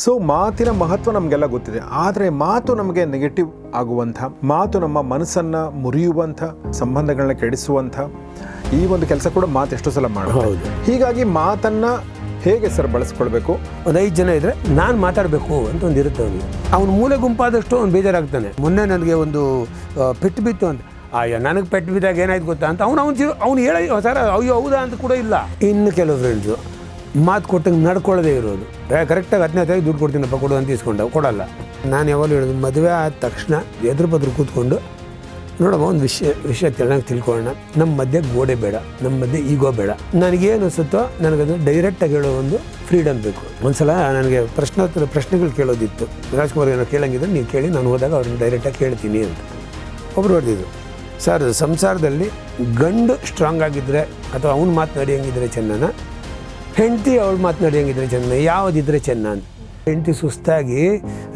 So ಮಾತಿನ ಮಹತ್ವ ನಮಗೆಲ್ಲ ಗೊತ್ತಿದೆ, ಆದರೆ ಮಾತು ನಮಗೆ ನೆಗೆಟಿವ್ ಆಗುವಂಥ, ಮಾತು ನಮ್ಮ ಮನಸ್ಸನ್ನು ಮುರಿಯುವಂಥ, ಸಂಬಂಧಗಳನ್ನ ಕೆಡಿಸುವಂಥ ಈ ಒಂದು ಕೆಲಸ ಕೂಡ ಮಾತು ಎಷ್ಟೋ ಸಲ ಮಾಡೋದು. ಹೀಗಾಗಿ ಮಾತನ್ನು ಹೇಗೆ ಸರ್ ಬಳಸ್ಕೊಳ್ಬೇಕು? ಒಂದು 5 ಜನ ಇದ್ದರೆ ನಾನು ಮಾತಾಡಬೇಕು ಅಂತ ಒಂದು ಇರುತ್ತೆ ಅವನಿಗೆ. ಅವ್ನು ಮೂಲೆ ಗುಂಪಾದಷ್ಟು ಅವ್ನು ಬೇಜಾರಾಗ್ತಾನೆ. ಮೊನ್ನೆ ನನಗೆ ಒಂದು ಪೆಟ್ಟು ಬಿತ್ತು ಅಂತ, ನನಗೆ ಪೆಟ್ಟು ಬಿದ್ದಾಗ ಏನಾಯ್ತು ಗೊತ್ತಾ ಅಂತ ಅವ್ನು ಹೇಳಿ ಸರ್ ಅಯ್ಯೋ ಹೌದಾ ಅಂತ ಕೂಡ ಇಲ್ಲ. ಇನ್ನು ಕೆಲವು ಫ್ರೆಂಡ್ಸು ಮಾತು ಕೊಟ್ಟಂಗೆ ನಡ್ಕೊಳ್ಳೋದೇ ಇರೋದು. ಕರೆಕ್ಟಾಗಿ 15 ದುಡ್ಡು ಕೊಡ್ತೀನಪ್ಪ ಕೊಡು ಅಂತ ಇಸ್ಕೊಂಡ ಕೊಡಲ್ಲ. ನಾನು ಯಾವಾಗಲೂ ಹೇಳೋದು, ಮದುವೆ ಆದ ತಕ್ಷಣ ಎದುರು ಬದ್ರು ಕೂತ್ಕೊಂಡು ನೋಡಮ್ಮ ಒಂದು ವಿಷಯ ಚೆನ್ನಾಗಿ ತಿಳ್ಕೊಳ್ಳೋಣ, ನಮ್ಮ ಮಧ್ಯೆ ಗೋಡೆ ಬೇಡ, ನಮ್ಮ ಮಧ್ಯೆ ಈಗೋ ಬೇಡ, ನನಗೇನು ಅನಿಸುತ್ತೋ ನನಗದು ಡೈರೆಕ್ಟಾಗಿ ಹೇಳೋ ಒಂದು ಫ್ರೀಡಮ್ ಬೇಕು. ಒಂದ್ಸಲ ನನಗೆ ಪ್ರಶ್ನೆಗಳು ಕೇಳೋದಿತ್ತು, ರಾಜ್ಕುಮಾರ್ ಏನೋ ಕೇಳಂಗಿದ್ರೆ ನೀವು ಕೇಳಿ, ನಾನು ಹೋದಾಗ ಅವ್ರನ್ನ ಡೈರೆಕ್ಟಾಗಿ ಕೇಳ್ತೀನಿ ಅಂತ. ಒಬ್ರು ಹೊಡೆದಿದ್ರು, ಸರ್ ಸಂಸಾರದಲ್ಲಿ ಗಂಡು ಸ್ಟ್ರಾಂಗ್ ಆಗಿದ್ದರೆ ಅಥವಾ ಅವ್ನು ಮಾತನಾಡಿಯಂಗಿದ್ರೆ ಚೆನ್ನ, ಹೆಂಡತಿ ಅವಳು ಮಾತನಾಡಿಯಂಗಿದ್ರೆ ಚೆನ್ನ, ಯಾವುದಿದ್ರೆ ಚೆನ್ನ ಅಂತ. ಹೆಂಡತಿ ಸುಸ್ತಾಗಿ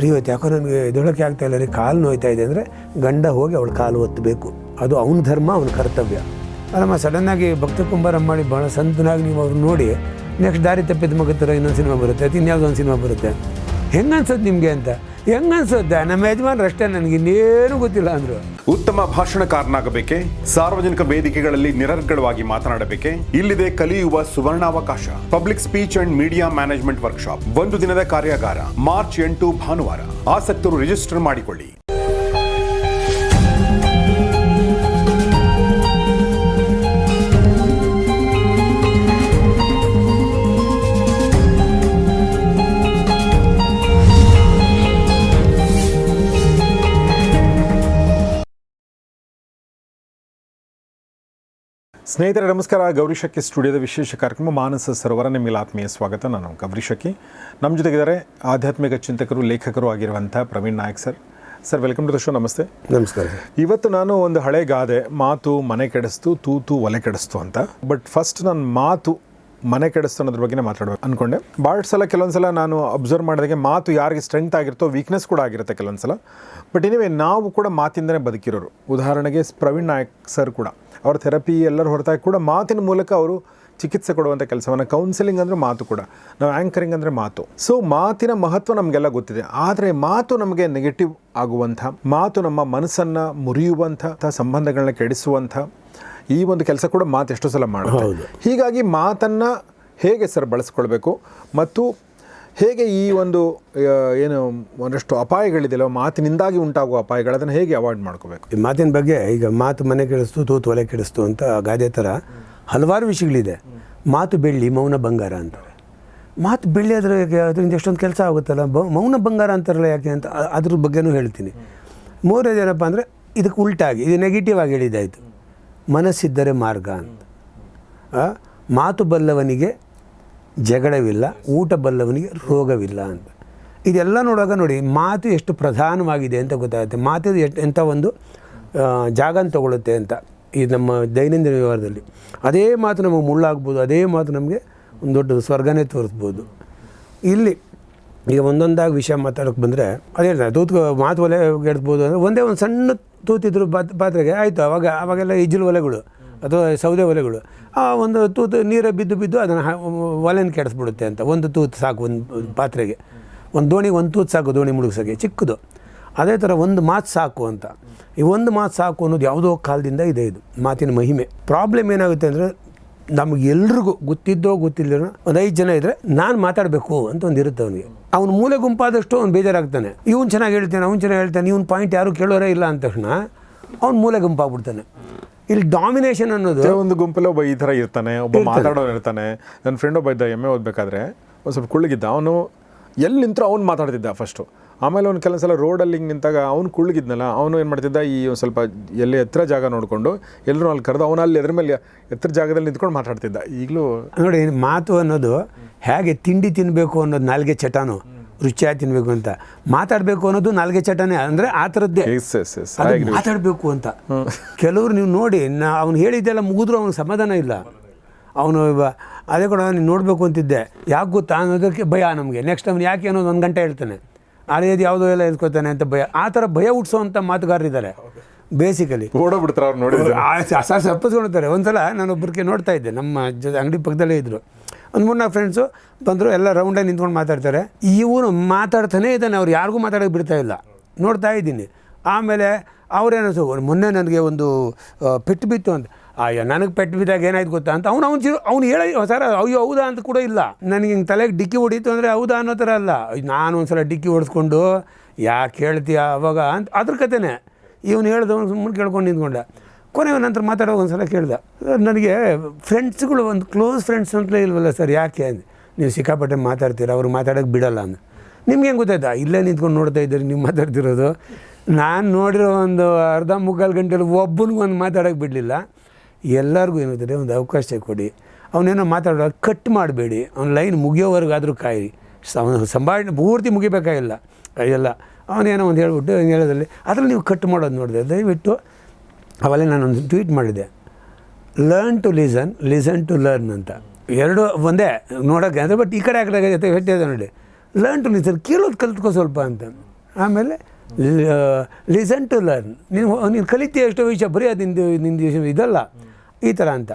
ಇವತ್ತು ಯಾಕೋ ನನಗೆ ಎದೊಳಕ್ಕೆ ಆಗ್ತಾ ಇಲ್ಲ ರೀ, ಕಾಲು ನೋಯ್ತಾ ಇದೆ ಅಂದರೆ ಗಂಡ ಹೋಗಿ ಅವಳು ಕಾಲು ಒತ್ತಬೇಕು. ಅದು ಅವನ ಧರ್ಮ, ಅವನ ಕರ್ತವ್ಯ. ಅಲ್ಲಮ್ಮ ಸಡನ್ನಾಗಿ ಭಕ್ತ ಕುಂಬಾರ ಮಾಡಿ ಭಾಳ ಸಂತನಾಗಿ ನೀವು ಅವ್ರು ನೋಡಿ ನೆಕ್ಸ್ಟ್ ದಾರಿ ತಪ್ಪಿದ ಮಗತ್ತರ ಇನ್ನೊಂದು ಸಿನಿಮಾ ಬರುತ್ತೆ, ಇನ್ಯಾವುದೋ ಒಂದು ಸಿನಿಮಾ ಬರುತ್ತೆ. ಹೆಂಗೆ ಅನ್ಸೋದು ನಿಮಗೆ ಅಂತ? ಹೆಂಗೆ ಅನ್ಸುತ್ತೆ? ನಮ್ಮ ಯಜಮಾನ್ರು ಅಷ್ಟೇ, ನನಗೆ ಇನ್ನೇನು ಗೊತ್ತಿಲ್ಲ ಅಂದರು. ಉತ್ತಮ ಭಾಷಣಕಾರನಾಗಬೇಕೆ? ಸಾರ್ವಜನಿಕ ವೇದಿಕೆಗಳಲ್ಲಿ ನಿರರ್ಗಳವಾಗಿ ಮಾತನಾಡಬೇಕೆ? ಇಲ್ಲಿದೆ ಕಲಿಯುವ ಸುವರ್ಣಾವಕಾಶ. Public speech and media management workshop, 1 ದಿನದ ಕಾರ್ಯಾಗಾರ, ಮಾರ್ಚ್ 8 ಭಾನುವಾರ. ಆಸಕ್ತರು ರಿಜಿಸ್ಟರ್ ಮಾಡಿಕೊಳ್ಳಿ. ಸ್ನೇಹಿತರೆ ನಮಸ್ಕಾರ. ಗೌರಿಶಕ್ಕಿ ಸ್ಟುಡಿಯೋದ ವಿಶೇಷ ಕಾರ್ಯಕ್ರಮ ಮಾನಸ ಸರೋವರ, ನಿಮಗೆ ಆತ್ಮೀಯ ಸ್ವಾಗತ. ನಾನು ಗೌರಿಶಕ್ಕಿ. ನಮ್ಮ ಜೊತೆಗಿದ್ದಾರೆ ಆಧ್ಯಾತ್ಮಿಕ ಚಿಂತಕರು, ಲೇಖಕರು ಆಗಿರುವಂಥ Praveen Nayak sir. Sir welcome to the show. ನಮಸ್ತೆ. ನಮಸ್ಕಾರ. ಇವತ್ತು ನಾನು ಒಂದು ಹಳೆ ಗಾದೆ, ಮಾತು ಮನೆ ಕೆಡಿಸ್ತು, ತೂತು ಒಲೆ ಕೆಡಿಸ್ತು ಅಂತ. ಬಟ್ ಫಸ್ಟ್ ನಾನು ಮಾತು ಮನೆ ಕೆಡಿಸ್ತು ಅನ್ನೋದ್ರ ಬಗ್ಗೆ ಮಾತಾಡಬೇಕು ಅಂದ್ಕೊಂಡೆ. ಭಾಳ ಸಲ ಕೆಲವೊಂದ್ಸಲ ನಾನು ಅಬ್ಸರ್ವ್ ಮಾಡಿದಾಗೆ ಮಾತು ಯಾರಿಗೆ ಸ್ಟ್ರೆಂತ್ ಆಗಿರುತ್ತೋ ವೀಕ್ನೆಸ್ ಕೂಡ ಆಗಿರುತ್ತೆ ಕೆಲವೊಂದ್ಸಲ. ಬಟ್ ಎನಿವೆ ನಾವು ಕೂಡ ಮಾತಿಂದನೇ ಬದುಕಿರೋರು. ಉದಾಹರಣೆಗೆ ಪ್ರವೀಣ್ ನಾಯಕ್ ಸರ್ ಕೂಡ ಅವ್ರ ಥೆರಪಿ ಎಲ್ಲರ ಹೊರತಾಗಿ ಕೂಡ ಮಾತಿನ ಮೂಲಕ ಅವರು ಚಿಕಿತ್ಸೆ ಕೊಡುವಂಥ ಕೆಲಸವನ್ನು, ಕೌನ್ಸಿಲಿಂಗ್ ಅಂದರೆ ಮಾತು ಕೂಡ, ನಾವು ಆ್ಯಂಕರಿಂಗ್ ಅಂದರೆ ಮಾತು. ಸೊ ಮಾತಿನ ಮಹತ್ವ ನಮಗೆಲ್ಲ ಗೊತ್ತಿದೆ, ಆದರೆ ಮಾತು ನಮಗೆ ನೆಗೆಟಿವ್ ಆಗುವಂಥ, ಮಾತು ನಮ್ಮ ಮನಸ್ಸನ್ನು ಮುರಿಯುವಂಥ, ಸಂಬಂಧಗಳನ್ನ ಕೆಡಿಸುವಂಥ ಈ ಒಂದು ಕೆಲಸ ಕೂಡ ಮಾತು ಎಷ್ಟೋ ಸಲ ಮಾಡೋದು. ಹೀಗಾಗಿ ಮಾತನ್ನು ಹೇಗೆ ಸರ್ ಬಳಸ್ಕೊಳ್ಬೇಕು ಮತ್ತು ಹೇಗೆ ಈ ಒಂದು ಏನು ಒಂದಷ್ಟು ಅಪಾಯಗಳಿದೆಯಲ್ಲ, ಮಾತಿನಿಂದಾಗಿ ಉಂಟಾಗುವ ಅಪಾಯಗಳು, ಅದನ್ನು ಹೇಗೆ ಅವಾಯ್ಡ್ ಮಾಡ್ಕೋಬೇಕು? ಈ ಮಾತಿನ ಬಗ್ಗೆ ಈಗ ಮಾತು ಮನೆ ಕೆಡಿಸ್ತು, ತೂತು ಒಲೆ ಕೆಡಿಸ್ತು ಅಂತ ಗಾದೆ ಥರ ಹಲವಾರು ವಿಷಯಗಳಿದೆ. ಮಾತು ಬೆಳ್ಳಿ, ಮೌನ ಬಂಗಾರ ಅಂತಾರೆ. ಮಾತು ಬೆಳ್ಳಿ ಅದರಿಂದ ಎಷ್ಟೊಂದು ಕೆಲಸ ಆಗುತ್ತಲ್ಲ, ಮೌನ ಬಂಗಾರ ಅಂತಾರಲ್ಲ ಯಾಕೆ ಅಂತ ಅದ್ರ ಬಗ್ಗೆನೂ ಹೇಳ್ತೀನಿ. ಮೂರನೇದೇನಪ್ಪ ಅಂದರೆ ಇದಕ್ಕೆ ಉಲ್ಟಾಗಿ, ಇದು ನೆಗೆಟಿವ್ ಆಗಿ ಹೇಳಿದ್ದಾಯಿತು, ಮನಸ್ಸಿದ್ದರೆ ಮಾರ್ಗ ಅಂತ. ಮಾತು ಬಲ್ಲವನಿಗೆ ಜಗಳವಿಲ್ಲ, ಊಟ ಬಲ್ಲವನಿಗೆ ರೋಗವಿಲ್ಲ ಅಂತ. ಇದೆಲ್ಲ ನೋಡುವಾಗ ನೋಡಿ ಮಾತು ಎಷ್ಟು ಪ್ರಧಾನವಾಗಿದೆ ಅಂತ ಗೊತ್ತಾಗುತ್ತೆ. ಮಾತು ಎಂಥ ಒಂದು ಜಾಗನ ತಗೊಳುತ್ತೆ ಅಂತ ಈ ನಮ್ಮ ದೈನಂದಿನ ವ್ಯವಹಾರದಲ್ಲಿ. ಅದೇ ಮಾತು ನಮಗೆ ಮುಳ್ಳಾಗ್ಬೋದು, ಅದೇ ಮಾತು ನಮಗೆ ಒಂದು ದೊಡ್ಡ ಸ್ವರ್ಗನೇ ತೋರಿಸ್ಬೋದು. ಇಲ್ಲಿ ಈಗ ಒಂದೊಂದಾಗಿ ವಿಷಯ ಮಾತಾಡೋಕ್ಕೆ ಬಂದರೆ ಅದೇ ಹೇಳ್ತಾರೆ, ತೂತು ಮಾತು ಒಲೆ ಕೆಡಿಸ್ಬೋದು ಅಂದರೆ ಒಂದೇ ಒಂದು ಸಣ್ಣ ತೂತಿದ್ರು ಪಾತ್ರೆಗೆ ಆಯಿತು. ಅವಾಗೆಲ್ಲ ಇಜ್ಜಲು ಒಲೆಗಳು ಅಥವಾ ಸೌದೆ ಒಲೆಗಳು, ಆ ಒಂದು ತೂತು ನೀರೇ ಬಿದ್ದು ಅದನ್ನು ಒಲೆನ ಕೆಡಿಸ್ಬಿಡುತ್ತೆ ಅಂತ. ಒಂದು ತೂತು ಸಾಕು ಒಂದು ಪಾತ್ರೆಗೆ, ಒಂದು ದೋಣಿಗೆ ಒಂದು ತೂತು ಸಾಕು ದೋಣಿ ಮುಳುಗ್ಸೋಕ್ಕೆ, ಚಿಕ್ಕದು. ಅದೇ ಥರ ಒಂದು ಮಾತು ಸಾಕು ಅಂತ. ಈ ಒಂದು ಮಾತು ಸಾಕು ಅನ್ನೋದು ಯಾವುದೋ ಕಾಲದಿಂದ ಇದೆ. ಇದು ಮಾತಿನ ಮಹಿಮೆ. ಪ್ರಾಬ್ಲಮ್ ಏನಾಗುತ್ತೆ ಅಂದರೆ ನಮಗೆಲ್ರಿಗೂ ಗೊತ್ತಿದ್ದೋ ಗೊತ್ತಿಲ್ಲೋ ಒಂದು 5 ಜನ ಇದ್ದರೆ ನಾನು ಮಾತಾಡಬೇಕು ಅಂತ ಒಂದು ಇರುತ್ತೆ ಅವನಿಗೆ. ಅವ್ನು ಮೂಲೆ ಗುಂಪಾದಷ್ಟು ಅವ್ನು ಬೇಜಾರಾಗ್ತಾನೆ. ಇವ್ನು ಚೆನ್ನಾಗಿ ಹೇಳ್ತಾನೆ, ಅವ್ನು ಚೆನ್ನಾಗಿ ಹೇಳ್ತಾನೆ, ಇವ್ನ ಪಾಯಿಂಟ್ ಯಾರು ಕೇಳೋರೇ ಇಲ್ಲ ಅಂದ ತಕ್ಷಣ ಅವ್ನು ಮೂಲೆ ಗುಂಪಾಗ್ಬಿಡ್ತಾನೆ. ಇಲ್ಲಿ ಡಾಮಿನೇಷನ್ ಅನ್ನೋದು ಒಂದು ಗುಂಪಲ್ಲಿ ಒಬ್ಬ ಈ ಥರ ಇರ್ತಾನೆ, ಒಬ್ಬ ಮಾತಾಡೋರು ಇರ್ತಾನೆ. ನನ್ನ ಫ್ರೆಂಡ್ ಒಬ್ಬ ಇದ್ದ, MA ಓದಬೇಕಾದ್ರೆ ಒಂದು ಸ್ವಲ್ಪ ಕುಳ್ಳಿಗಿದ್ದ. ಅವನು ಎಲ್ಲಿ ನಿಂತರೂ ಅವ್ನು ಮಾತಾಡ್ತಿದ್ದ ಫಸ್ಟು. ಆಮೇಲೆ ಅವ್ನು ಕೆಲವು ಸಲ ರೋಡಲ್ಲಿ ಹಿಂಗೆ ನಿಂತಾಗ ಅವ್ನು ಕುಳ್ಳಿಗಿದ್ನಲ್ಲ, ಅವನು ಏನು ಮಾಡ್ತಿದ್ದ, ಈ ಸ್ವಲ್ಪ ಎಲ್ಲಿ ಎತ್ತರ ಜಾಗ ನೋಡಿಕೊಂಡು ಎಲ್ಲರೂ ಅಲ್ಲಿ ಕರೆದು ಅವನು ಅಲ್ಲಿ ಎದ್ರ ಮೇಲೆ ಎತ್ತರ ಜಾಗದಲ್ಲಿ ನಿಂತ್ಕೊಂಡು ಮಾತಾಡ್ತಿದ್ದ. ಈಗಲೂ ನೋಡಿ ಮಾತು ಅನ್ನೋದು ಹೇಗೆ ತಿಂಡಿ ತಿನ್ನಬೇಕು ಅನ್ನೋದು ನಾಲ್ಗೆ ಚಟಾನು, ರುಚಿಯಾಗಿ ತಿನ್ನಬೇಕು ಅಂತ. ಮಾತಾಡಬೇಕು ಅನ್ನೋದು ನಾಲ್ಗೆ ಚಟನೇ ಅಂದರೆ ಆ ಥರದ್ದೇ ಮಾತಾಡಬೇಕು ಅಂತ. ಕೆಲವರು ನೀವು ನೋಡಿ, ಅವ್ನು ಹೇಳಿದ್ದೆಲ್ಲ ಮುಗಿದ್ರು ಅವ್ನಿಗೆ ಸಮಾಧಾನ ಇಲ್ಲ. ಅವನು ಅದೇ ಕೂಡ ನೀನು ನೋಡಬೇಕು ಅಂತಿದ್ದೆ, ಯಾಕೆ ಗೊತ್ತಾ ಅನ್ನೋದಕ್ಕೆ ಭಯ ನಮಗೆ. ನೆಕ್ಸ್ಟ್ ಅವ್ನು ಯಾಕೆ ಅನ್ನೋದು 1 ಗಂಟೆ ಹೇಳ್ತಾನೆ, ಅದೇದು ಯಾವುದೋ ಎಲ್ಲ ಎದ್ಕೋತಾನೆ ಅಂತ ಭಯ. ಆ ಥರ ಭಯ ಹುಟ್ಟಿಸೋವಂಥ ಮಾತುಗಾರರಿದ್ದಾರೆ. ಬೇಸಿಕಲಿ ಓಡೋಗ್ಬಿಡ್ತಾರೆ ಅವ್ರು, ನೋಡಿ ಸಪ್ಪಸ್ಕೊಳ್ತಾರೆ. ಒಂದು ಸಲ ನಾನೊಬ್ಬರಿಗೆ ನೋಡ್ತಾ ಇದ್ದೆ, ನಮ್ಮ ಅಂಗಡಿ ಪಕ್ಕದಲ್ಲೇ ಇದ್ದರು. ಒಂದು 3-4 ಫ್ರೆಂಡ್ಸು ಬಂದರು, ಎಲ್ಲ ರೌಂಡಾಗಿ ನಿಂತ್ಕೊಂಡು ಮಾತಾಡ್ತಾರೆ. ಇವನು ಮಾತಾಡ್ತಾನೇ ಇದ್ದಾನೆ, ಅವ್ರು ಯಾರಿಗೂ ಮಾತಾಡೋಕ್ಕೆ ಬಿಡ್ತಾ ಇಲ್ಲ, ನೋಡ್ತಾ ಇದ್ದೀನಿ. ಆಮೇಲೆ ಅವ್ರೇನೋ ಮೊನ್ನೆ ನನಗೆ ಒಂದು ಪೆಟ್ಟು ಬಿತ್ತು ಅಂತ. ಅಯ್ಯೋ ನನಗೆ ಪೆಟ್ಟು ಬಿದ್ದಾಗ ಏನಾಯ್ತು ಗೊತ್ತಾ ಅಂತ ಅವ್ನು ಹೇಳಿ ಸರ್ ಅಯ್ಯೋ ಹೌದಾ ಅಂತ ಕೂಡ ಇಲ್ಲ. ನನಗೆ ಹಿಂಗೆ ತಲೆಗೆ ಡಿಕ್ಕಿ ಹೊಡೀತು ಅಂದರೆ ಹೌದಾ ಅನ್ನೋ ಥರ ಅಲ್ಲ. ನಾನು ಒಂದು ಸಲ ಡಿಕ್ಕಿ ಹೊಡೆಸ್ಕೊಂಡು ಯಾಕೆ ಹೇಳ್ತೀಯ ಅವಾಗ ಅಂತ ಅದ್ರ ಕತೆನೇ. ಇವನು ಹೇಳ್ದವನು ಸುಮ್ಮನೆ ಕೇಳ್ಕೊಂಡು ನಿಂತ್ಕೊಂಡ. ಕೊನೆಯ ನಂತರ ಮಾತಾಡೋ ಒಂದು ಸಲ ಕೇಳ್ದೆ, ನನಗೆ ಫ್ರೆಂಡ್ಸ್ಗಳು ಒಂದು ಕ್ಲೋಸ್ ಫ್ರೆಂಡ್ಸ್ ಅಂತಲೇ ಇಲ್ವಲ್ಲ ಸರ್, ಯಾಕೆ ಅಂದೆ. ನೀವು ಸಿಕ್ಕಾಪಟ್ಟೆ ಮಾತಾಡ್ತೀರ, ಅವ್ರು ಮಾತಾಡೋಕ್ಕೆ ಬಿಡಲ್ಲ ಅಂದ. ನಿಮ್ಗೆ ಹೆಂಗೆ ಗೊತ್ತಾಯ್ತಾ? ಇಲ್ಲೇ ನಿಂತ್ಕೊಂಡು ನೋಡ್ತಾ ಇದ್ದೀರಿ ನೀವು ಮಾತಾಡ್ತಿರೋದು. ನಾನು ನೋಡಿರೋ ಒಂದು ಅರ್ಧ ಮುಕ್ಕಾಲು ಗಂಟೆಲಿ ಒಬ್ಬನಿಗೂ ಒಂದು ಮಾತಾಡೋಕ್ಕೆ ಬಿಡಲಿಲ್ಲ. ಎಲ್ಲರಿಗೂ ಏನಿದೆ ಒಂದು ಅವಕಾಶ ಕೊಡಿ. ಅವನೇನೋ ಮಾತಾಡೋ ಕಟ್ ಮಾಡಬೇಡಿ, ಅವ್ನ ಲೈನ್ ಮುಗಿಯೋವರೆಗಾದರೂ ಕಾಯಿರಿ. ಅವನು ಸಂಭಾಷಣೆ ಪೂರ್ತಿ ಮುಗಿಬೇಕಾಗಿಲ್ಲ ಎಲ್ಲ. ಅವನೇನೋ ಒಂದು ಹೇಳ್ಬಿಟ್ಟು ಹಿಂಗೆ ಹೇಳೋದ್ರಲ್ಲಿ ಅದ್ರಲ್ಲಿ ನೀವು ಕಟ್ ಮಾಡೋದು ನೋಡಿದೆ. ದಯವಿಟ್ಟು ಅವೆಲ್ಲ ನಾನೊಂದು ಟ್ವೀಟ್ ಮಾಡಿದೆ, learn to listen to learn ಅಂತ. ಎರಡು ಒಂದೇ ನೋಡೋಕ್ಕೆ ಅಂದರೆ, ಬಟ್ ಈ ಕಡೆ ಆ ಕಡೆ ಜೊತೆ ಹೇಳ್ತಿದ್ದೆ ನೋಡಿ. ಲರ್ನ್ ಟು ಲಿಸನ್, ಕೇಳೋದು ಕಲ್ತ್ಕೋ ಸ್ವಲ್ಪ ಅಂತ. ಆಮೇಲೆ ಲಿಸನ್ ಟು ಲರ್ನ್, ನೀನು ಕಲಿತೀಯ ಎಷ್ಟೋ ವಿಷಯ, ಬರೀ ಅದು ನಿಂದು ಇದಲ್ಲ ಈ ಥರ ಅಂತ.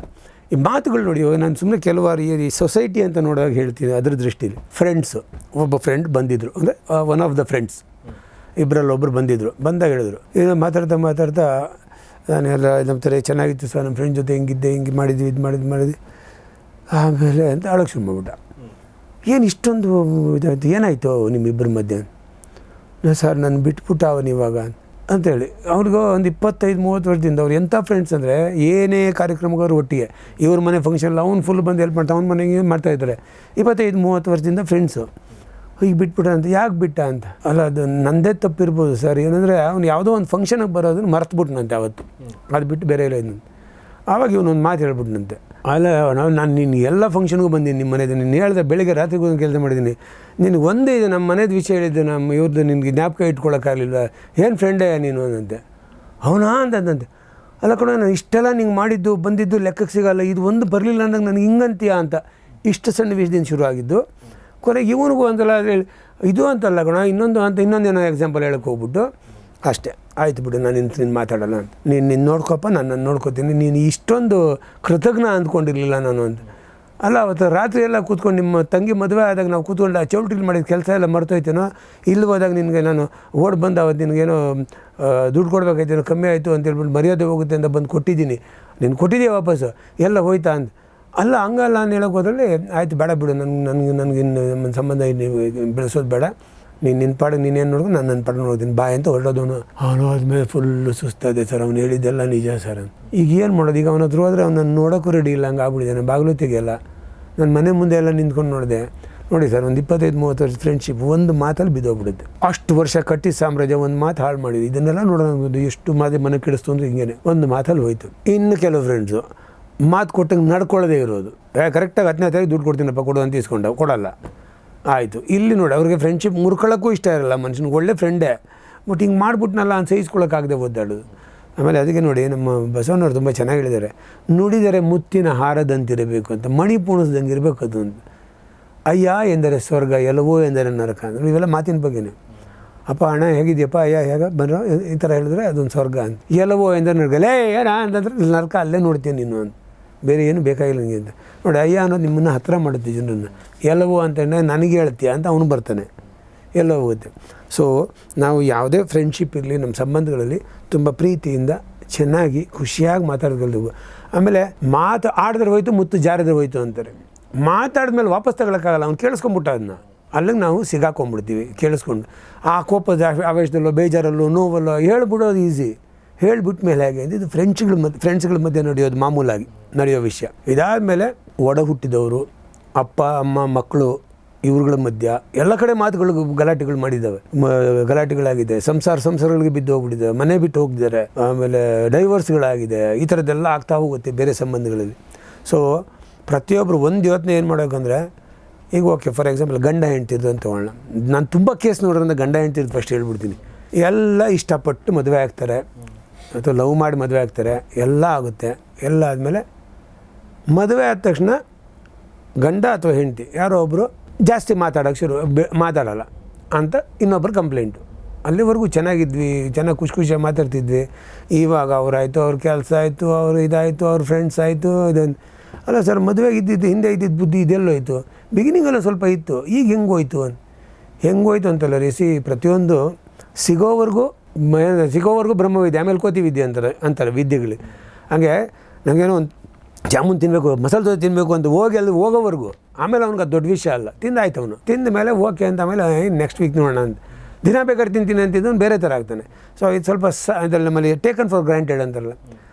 ಈ ಮಾತುಗಳು ನೋಡಿ, ನಾನು ಸುಮ್ಮನೆ ಕೆಲವಾರು ಈ ಸೊಸೈಟಿ ಅಂತ ನೋಡುವಾಗ ಹೇಳ್ತೀನಿ. ಅದ್ರ ದೃಷ್ಟಿಲಿ ಫ್ರೆಂಡ್ಸು, ಒಬ್ಬ ಫ್ರೆಂಡ್ ಬಂದಿದ್ದರು, ಅಂದರೆ ಒನ್ ಆಫ್ ದ ಫ್ರೆಂಡ್ಸ್, ಇಬ್ಬರಲ್ಲಿ ಒಬ್ಬರು ಬಂದಿದ್ದರು. ಬಂದಾಗ ಹೇಳಿದ್ರು, ಇದು ಮಾತಾಡ್ತಾ ನಾನು ಎಲ್ಲ ನಮ್ಮ ಥರ ಚೆನ್ನಾಗಿತ್ತು ಸರ್, ನಮ್ಮ ಫ್ರೆಂಡ್ ಜೊತೆ ಹಿಂಗಿದ್ದೆ, ಹಿಂಗೆ ಮಾಡಿದ್ವಿ, ಇದು ಮಾಡಿದ್ವಿ ಆಮೇಲೆ ಅಂತ ಅಳಕ್ಕೆ ಶುರು ಮಾಡ್ಬಿಟ್ಟ. ಏನು ಇಷ್ಟೊಂದು ಇದಾಯ್ತು, ಏನಾಯಿತು ನಿಮ್ಮಿಬ್ಬರ ಮಧ್ಯೆ? ಸರ್ ನಾನು ಬಿಟ್ಬಿಟ್ಟ ಅವನು ಇವಾಗ ಅಂತೇಳಿ. ಅವ್ರಿಗೂ ಒಂದು 25-30 ವರ್ಷದಿಂದ ಅವ್ರು ಎಂಥ ಫ್ರೆಂಡ್ಸ್ ಅಂದರೆ, ಏನೇ ಕಾರ್ಯಕ್ರಮಗಳು ಒಟ್ಟಿಗೆ, ಇವ್ರ ಮನೆ ಫಂಕ್ಷನ್ ಅವ್ನು ಫುಲ್ ಬಂದು ಹೆಲ್ಪ್ ಮಾಡ್ತಾ, ಅವ್ನ ಮನೆಗೆ ಮಾಡ್ತಾಯಿದ್ದಾರೆ. 25-30 ವರ್ಷದಿಂದ ಫ್ರೆಂಡ್ಸು. ಈಗ ಬಿಟ್ಬಿಟ್ಟ ಅಂತ. ಯಾಕೆ ಬಿಟ್ಟ ಅಂತ? ಅಲ್ಲ, ಅದು ನನ್ನದೇ ತಪ್ಪಿರ್ಬೋದು ಸರ್. ಏನಂದರೆ ಅವ್ನು ಯಾವುದೋ ಒಂದು ಫಂಕ್ಷನಿಗೆ ಬರೋದನ್ನು ಮರ್ತುಬಿಟ್ನಂತೆ ಅವತ್ತು, ಅದು ಬಿಟ್ಟು ಬೇರೆ ಇಲ್ಲ ಇದ್ನಂತೆ. ಆವಾಗ ಇವನೊಂದು ಮಾತು ಹೇಳ್ಬಿಟ್ನಂತೆ, ಅಲ್ಲ ನಾನು ನಿನ್ನ ಎಲ್ಲ ಫಂಕ್ಷನ್ಗೂ ಬಂದೀನಿ ನಿಮ್ಮ ಮನೆದು, ನೀನು ಹೇಳಿದೆ ಬೆಳಿಗ್ಗೆ ರಾತ್ರಿಗೂ ಒಂದು ಕೆಲಸ ಮಾಡಿದ್ದೀನಿ, ನಿನಗೆ ಒಂದೇ ಇದೆ ನಮ್ಮ ಮನೆದು ವಿಷಯ ಹೇಳಿದ್ದೆ, ನಮ್ಮ ಇವ್ರದ್ದು ನಿನಗೆ ಜ್ಞಾಪಕ ಇಟ್ಕೊಳ್ಳೋಕ್ಕಾಗಲಿಲ್ಲ, ಏನು ಫ್ರೆಂಡೇ ನೀನು ಅಂದಂತೆ. ಅವನಾ ಅಂತಂದಂತೆ. ಅಲ್ಲ ಕಣ, ನಾನು ಇಷ್ಟೆಲ್ಲ ನಿಂಗೆ ಮಾಡಿದ್ದು ಬಂದಿದ್ದು ಲೆಕ್ಕಕ್ಕೆ ಸಿಗಲ್ಲ, ಇದು ಒಂದು ಬರಲಿಲ್ಲ ಅಂದಾಗ ನನಗೆ ಹಿಂಗಂತೀಯ ಅಂತ. ಇಷ್ಟು ಸಣ್ಣ ವಿಷಯದಿಂದ ಶುರು ಆಗಿದ್ದು. ಕೊನೆಗೆ ಇವನಿಗೂ ಒಂದಲ್ಲ ಹೇಳಿ, ಇದು ಅಂತಲ್ಲ ಕಣ, ಇನ್ನೊಂದೇನೋ ಎಕ್ಸಾಂಪಲ್ ಹೇಳಕ್ಕೆ ಹೋಗ್ಬಿಟ್ಟು ಅಷ್ಟೇ ಆಯ್ತು ಬಿಡು, ನಾನು ನಿನ್ನ ಮಾತಾಡೋಲ್ಲ ಅಂತ. ನೀನು ನೋಡ್ಕೊಪ್ಪ, ನಾನು ನೋಡ್ಕೊತೀನಿ, ನೀನು ಇಷ್ಟೊಂದು ಕೃತಜ್ಞ ಅಂದ್ಕೊಂಡಿರಲಿಲ್ಲ ನಾನು ಅಂತ. ಅಲ್ಲ ಅವತ್ತು ರಾತ್ರಿ ಎಲ್ಲ ಕೂತ್ಕೊಂಡು ನಿಮ್ಮ ತಂಗಿ ಮದುವೆ ಆದಾಗ ನಾವು ಕೂತ್ಕೊಂಡು ಆ ಚೌಲ್ಟ್ರಿಲಿ ಮಾಡಿದ ಕೆಲಸ ಎಲ್ಲ ಮರ್ತೋಯ್ತೇನೋ, ಇಲ್ಲಿ ಹೋದಾಗ ನಿನಗೆ ನಾನು ಓಡಿ ಬಂದು ಅವತ್ತು ನಿನಗೇನೋ ದುಡ್ಡು ಕೊಡ್ಬೇಕಾಯ್ತೇನೋ, ಕಮ್ಮಿ ಆಯಿತು ಅಂತೇಳ್ಬಿಟ್ಟು ಮರ್ಯಾದೆ ಹೋಗುತ್ತೆ ಅಂತ ಬಂದು ಕೊಟ್ಟಿದ್ದೀನಿ, ನೀನು ಕೊಟ್ಟಿದ್ದೀಯ ವಾಪಸ್ಸು, ಎಲ್ಲ ಹೋಯ್ತಾ ಅಂತ. ಅಲ್ಲ ಹಂಗಲ್ಲ ನಾನು ಹೇಳೋಕೆ ಹೋದ್ರಲ್ಲಿ, ಆಯಿತು ಬೇಡ ಬಿಡು, ನನಗೆ ನಮ್ಮ ಸಂಬಂಧ ನೀವು ಬೆಳೆಸೋದು ಬೇಡ, ನಿನ್ನ ಪಾಡಿಗೆ ನೀನೇನು ನೋಡ್ಕೊಂಡು ನಾನು ನನ್ನ ಪಾಡಿಗೆ ನೋಡ್ತೀನಿ ಬಾಯ್ ಅಂತ ಹೊರಡೋದವನು. ಅವನು ಆದಮೇಲೆ ಫುಲ್ಲು ಸುಸ್ತಾದೆ ಸರ್, ಅವ್ನು ಹೇಳಿದ್ದೆಲ್ಲ ನಿಜ ಸರ್ ಅಂತ. ಈಗ ಏನು ಮಾಡೋದು? ಈಗ ಅವನ ಹತ್ರ ಹೋದರೆ ಅವ್ನು ನನ್ನ ನೋಡೋಕ್ಕೂ ರೆಡಿ ಇಲ್ಲ, ಹಂಗೆ ಆಗ್ಬಿಟ್ಟಿದ್ದಾನೆ. ಬಾಗಿಲು ತೆಗೆಯಲ್ಲ. ನನ್ನ ಮನೆ ಮುಂದೆ ಎಲ್ಲ ನಿಂತ್ಕೊಂಡು ನೋಡಿದೆ. ನೋಡಿ ಸರ್, ಒಂದು 25-30 ವರ್ಷ ಫ್ರೆಂಡ್ಶಿಪ್ ಒಂದು ಮಾತಲ್ಲಿ ಬಿದ್ದೋಗ್ಬಿಡುತ್ತೆ. ಅಷ್ಟು ವರ್ಷ ಕಟ್ಟಿದ ಸಾಮ್ರಾಜ್ಯ ಒಂದು ಮಾತು ಹಾಳು ಮಾಡಿದ್ವಿ. ಇದನ್ನೆಲ್ಲ ನೋಡೋದು ಎಷ್ಟು ಮನೆ ಕೆಡಿಸ್ತು ಅಂದರೆ ಹಿಂಗೇನೆ ಒಂದು ಮಾತಲ್ಲಿ ಹೋಯ್ತು. ಇನ್ನು ಕೆಲವು ಫ್ರೆಂಡ್ಸು ಮಾತು ಕೊಟ್ಟಂಗೆ ನಡ್ಕೊಳ್ಳೋದೇ ಇರೋದು. ಕರೆಕ್ಟಾಗಿ 10ನೇ ತಾರೀಕು ದುಡ್ಡು ಕೊಡ್ತೀನಪ್ಪ ಕೊಡು ಅಂತ ಇಸ್ಕೊಂಡ, ಕೊಡಲ್ಲ. ಆಯಿತು. ಇಲ್ಲಿ ನೋಡಿ, ಅವ್ರಿಗೆ ಫ್ರೆಂಡ್ಶಿಪ್ ಮುರ್ಕೊಳ್ಳೋಕ್ಕೂ ಇಷ್ಟ ಇರಲ್ಲ ಮನುಷ್ಯನಿಗೆ, ಒಳ್ಳೆ ಫ್ರೆಂಡೇ, ಬಟ್ ಹಿಂಗೆ ಮಾಡ್ಬಿಟ್ನಲ್ಲ ಅಂತ ಸಹಿಸ್ಕೊಳ್ಳೋಕ್ಕಾಗದೆ ಓದಾಡೋದು. ಆಮೇಲೆ ಅದಕ್ಕೆ ನೋಡಿ, ನಮ್ಮ ಬಸವಣ್ಣವ್ರು ತುಂಬ ಚೆನ್ನಾಗಿ ಹೇಳಿದ್ದಾರೆ, ನುಡಿದರೆ ಮುತ್ತಿನ ಹಾರದಂತಿರಬೇಕು ಅಂತ, ಮಣಿ ಪೂಣಿಸ್ದಂಗೆ ಇರಬೇಕು ಅದು ಅಂತ. ಅಯ್ಯ ಎಂದರೆ ಸ್ವರ್ಗ, ಎಲ್ಲವೋ ಎಂದರೆ ನರಕ ಅಂದ್ರೆ ಇವೆಲ್ಲ ಮಾತಿನ ಬಗ್ಗೆನೇ. ಅಪ್ಪ ಅಣ್ಣ ಹೇಗಿದೆಯಪ್ಪ, ಅಯ್ಯ ಹೇಗೆ ಬಂದರು ಈ ಥರ ಹೇಳಿದ್ರೆ ಅದೊಂದು ಸ್ವರ್ಗ ಅಂತ. ಎಲ್ಲವೋ ಎಂದರೆ ನರಕ, ಲೇ ಏನ ಅಂತಂದ್ರೆ ನರಕ ಅಲ್ಲೇ ನೋಡ್ತೀನಿ ನೀನು ಅಂತ, ಬೇರೆ ಏನು ಬೇಕಾಗಿಲ್ಲ ನನಗೆ ಅಂತ. ನೋಡಿ, ಅಯ್ಯ ಅನ್ನೋದು ನಿಮ್ಮನ್ನು ಹತ್ತಿರ ಮಾಡುತ್ತೆ ಜನರನ್ನು. ಎಲ್ಲವೋ ಅಂತ ನನಗೆ ಹೇಳ್ತೀಯ ಅಂತ ಅವನು ಬರ್ತಾನೆ, ಎಲ್ಲ ಹೋಗುತ್ತೆ. ಸೊ ನಾವು ಯಾವುದೇ ಫ್ರೆಂಡ್ಶಿಪ್ ಇರಲಿ, ನಮ್ಮ ಸಂಬಂಧಗಳಲ್ಲಿ ತುಂಬ ಪ್ರೀತಿಯಿಂದ ಚೆನ್ನಾಗಿ ಖುಷಿಯಾಗಿ ಮಾತಾಡೋದು. ಆಮೇಲೆ ಮಾತು ಆಡಿದ್ರೆ ಹೋಯ್ತು, ಮುತ್ತು ಜಾರಿದ್ರೆ ಹೋಯ್ತು ಅಂತಾರೆ. ಮಾತಾಡಿದ್ಮೇಲೆ ವಾಪಸ್ ತಗೊಳಕ್ಕಾಗಲ್ಲ, ಅವ್ನು ಕೇಳಿಸ್ಕೊಂಬಿಟ್ಟ ಅದನ್ನ, ಅಲ್ಲಿಗೆ ನಾವು ಸಿಗಾಕೊಂಡ್ಬಿಡ್ತೀವಿ ಕೇಳಿಸ್ಕೊಂಡು. ಆ ಕೋಪದ ಆವೇಶದಲ್ಲೋ ಬೇಜಾರಲ್ಲೋ ನೋವಲ್ಲೋ ಹೇಳ್ಬಿಡೋದು ಈಸಿ. ಹೇಳ್ಬಿಟ್ಟ ಮೇಲೆ ಹೇಗೆ ಅಂದರೆ, ಇದು ಫ್ರೆಂಡ್ಸ್ಗಳ ಮಧ್ಯೆ ನಡೆಯೋದು ಮಾಮೂಲಾಗಿ ನಡೆಯೋ ವಿಷಯ. ಇದಾದಮೇಲೆ ಒಡ ಹುಟ್ಟಿದವರು, ಅಪ್ಪ ಅಮ್ಮ ಮಕ್ಕಳು, ಇವ್ರುಗಳ ಮಧ್ಯ ಎಲ್ಲ ಕಡೆ ಮಾತುಗಳು ಗಲಾಟೆಗಳು ಮಾಡಿದ್ದಾವೆ, ಗಲಾಟೆಗಳಾಗಿದೆ. ಸಂಸಾರಗಳಿಗೆ ಬಿದ್ದು ಹೋಗ್ಬಿಟ್ಟಿದ್ದಾವೆ, ಮನೆ ಬಿಟ್ಟು ಹೋಗಿದ್ದಾರೆ, ಆಮೇಲೆ ಡೈವರ್ಸ್ಗಳಾಗಿದೆ. ಈ ಥರದ್ದೆಲ್ಲ ಆಗ್ತಾ ಹೋಗುತ್ತೆ ಬೇರೆ ಸಂಬಂಧಗಳಲ್ಲಿ. ಸೊ ಪ್ರತಿಯೊಬ್ಬರು ಒಂದು ಯೋಚನೆ ಏನು ಮಾಡೋಕ್ಕಂದ್ರೆ, ಈಗ ಓಕೆ ಫಾರ್ ಎಕ್ಸಾಂಪಲ್ ಗಂಡ ಹೆಂಡ್ತಿದ್ದು ಅಂತ ತಗೊಳ್ಳೋಣ. ನಾನು ತುಂಬ ಕೇಸ್ ನೋಡೋದ್ರಿಂದ ಗಂಡ ಹೆಂಡ್ತಿದ್ದು ಫಸ್ಟ್ ಹೇಳ್ಬಿಡ್ತೀನಿ. ಎಲ್ಲ ಇಷ್ಟಪಟ್ಟು ಮದುವೆ ಆಗ್ತಾರೆ ಅಥವಾ ಲವ್ ಮಾಡಿ ಮದುವೆ ಆಗ್ತಾರೆ, ಎಲ್ಲ ಆಗುತ್ತೆ. ಎಲ್ಲ ಆದಮೇಲೆ ಮದುವೆ ಆದ ತಕ್ಷಣ ಗಂಡ ಅಥವಾ ಹೆಂಡತಿ ಯಾರೋ ಒಬ್ಬರು ಜಾಸ್ತಿ ಮಾತಾಡೋಕ್ಕೆ ಮಾತಾಡೋಲ್ಲ ಅಂತ ಇನ್ನೊಬ್ಬರು ಕಂಪ್ಲೇಂಟು. ಅಲ್ಲಿವರೆಗೂ ಚೆನ್ನಾಗಿದ್ವಿ, ಚೆನ್ನಾಗಿ ಖುಷಿಯಾಗಿ ಮಾತಾಡ್ತಿದ್ವಿ. ಇವಾಗ ಅವರಾಯಿತು, ಅವ್ರ ಕೆಲಸ ಆಯಿತು, ಅವರು ಇದಾಯಿತು, ಅವ್ರ ಫ್ರೆಂಡ್ಸ್ ಆಯಿತು, ಇದನ್ನು ಅಲ್ಲ ಸರ್ ಮದುವೆಗೆ ಇದ್ದಿದ್ದು ಹಿಂದೆ ಇದ್ದಿದ್ದು ಬುದ್ಧಿ ಇದೆಲ್ಲೋಯ್ತು, ಬಿಗಿನಿಂಗಲ್ಲ ಸ್ವಲ್ಪ ಇತ್ತು, ಈಗ ಹೆಂಗೋಯ್ತು ಹೆಂಗೋಯ್ತು ಅಂತಲ್ಲ ರೀ. ಪ್ರತಿಯೊಂದು ಸಿಗೋವರೆಗೂ ಬ್ರಹ್ಮವಿದ್ಯೆ, ಆಮೇಲೆ ಕೋತಿ ವಿದ್ಯೆ ಅಂತಾರೆ ವಿದ್ಯೆಗಳು. ಹಾಗೆ ನನಗೇನೋ ಒಂದು ಜಾಮೂನ್ ತಿನ್ನಬೇಕು, ಮಸಾಲೆ ದೋಸೆ ತಿನ್ನಬೇಕು ಅಂತ ಹೋಗೋವರೆಗೂ, ಆಮೇಲೆ ಅವ್ನಿಗೆ ಅದು ದೊಡ್ಡ ವಿಷಯ ಅಲ್ಲ. ತಿಂದಾಯ್ತು ಅವನು, ತಿಂದ ಮೇಲೆ ಓಕೆ ಅಂತ ಆಮೇಲೆ ನೆಕ್ಸ್ಟ್ ವೀಕ್ ನೋಡೋಣ ಅಂತ ದಿನ ಬೇಕಾದ್ರೆ ತಿಂತೀನಿ ಅಂತಿದ್ದು ಅವ್ನು ಬೇರೆ ಥರ ಆಗ್ತಾನೆ. ಸೊ ಇದು ಸ್ವಲ್ಪ ಇದರಲ್ಲಿ ನಮ್ಮಲ್ಲಿ ಟೇಕನ್ ಫಾರ್ ಗ್ರಾಂಟೆಡ್ ಅಂತಾರಲ್ಲ,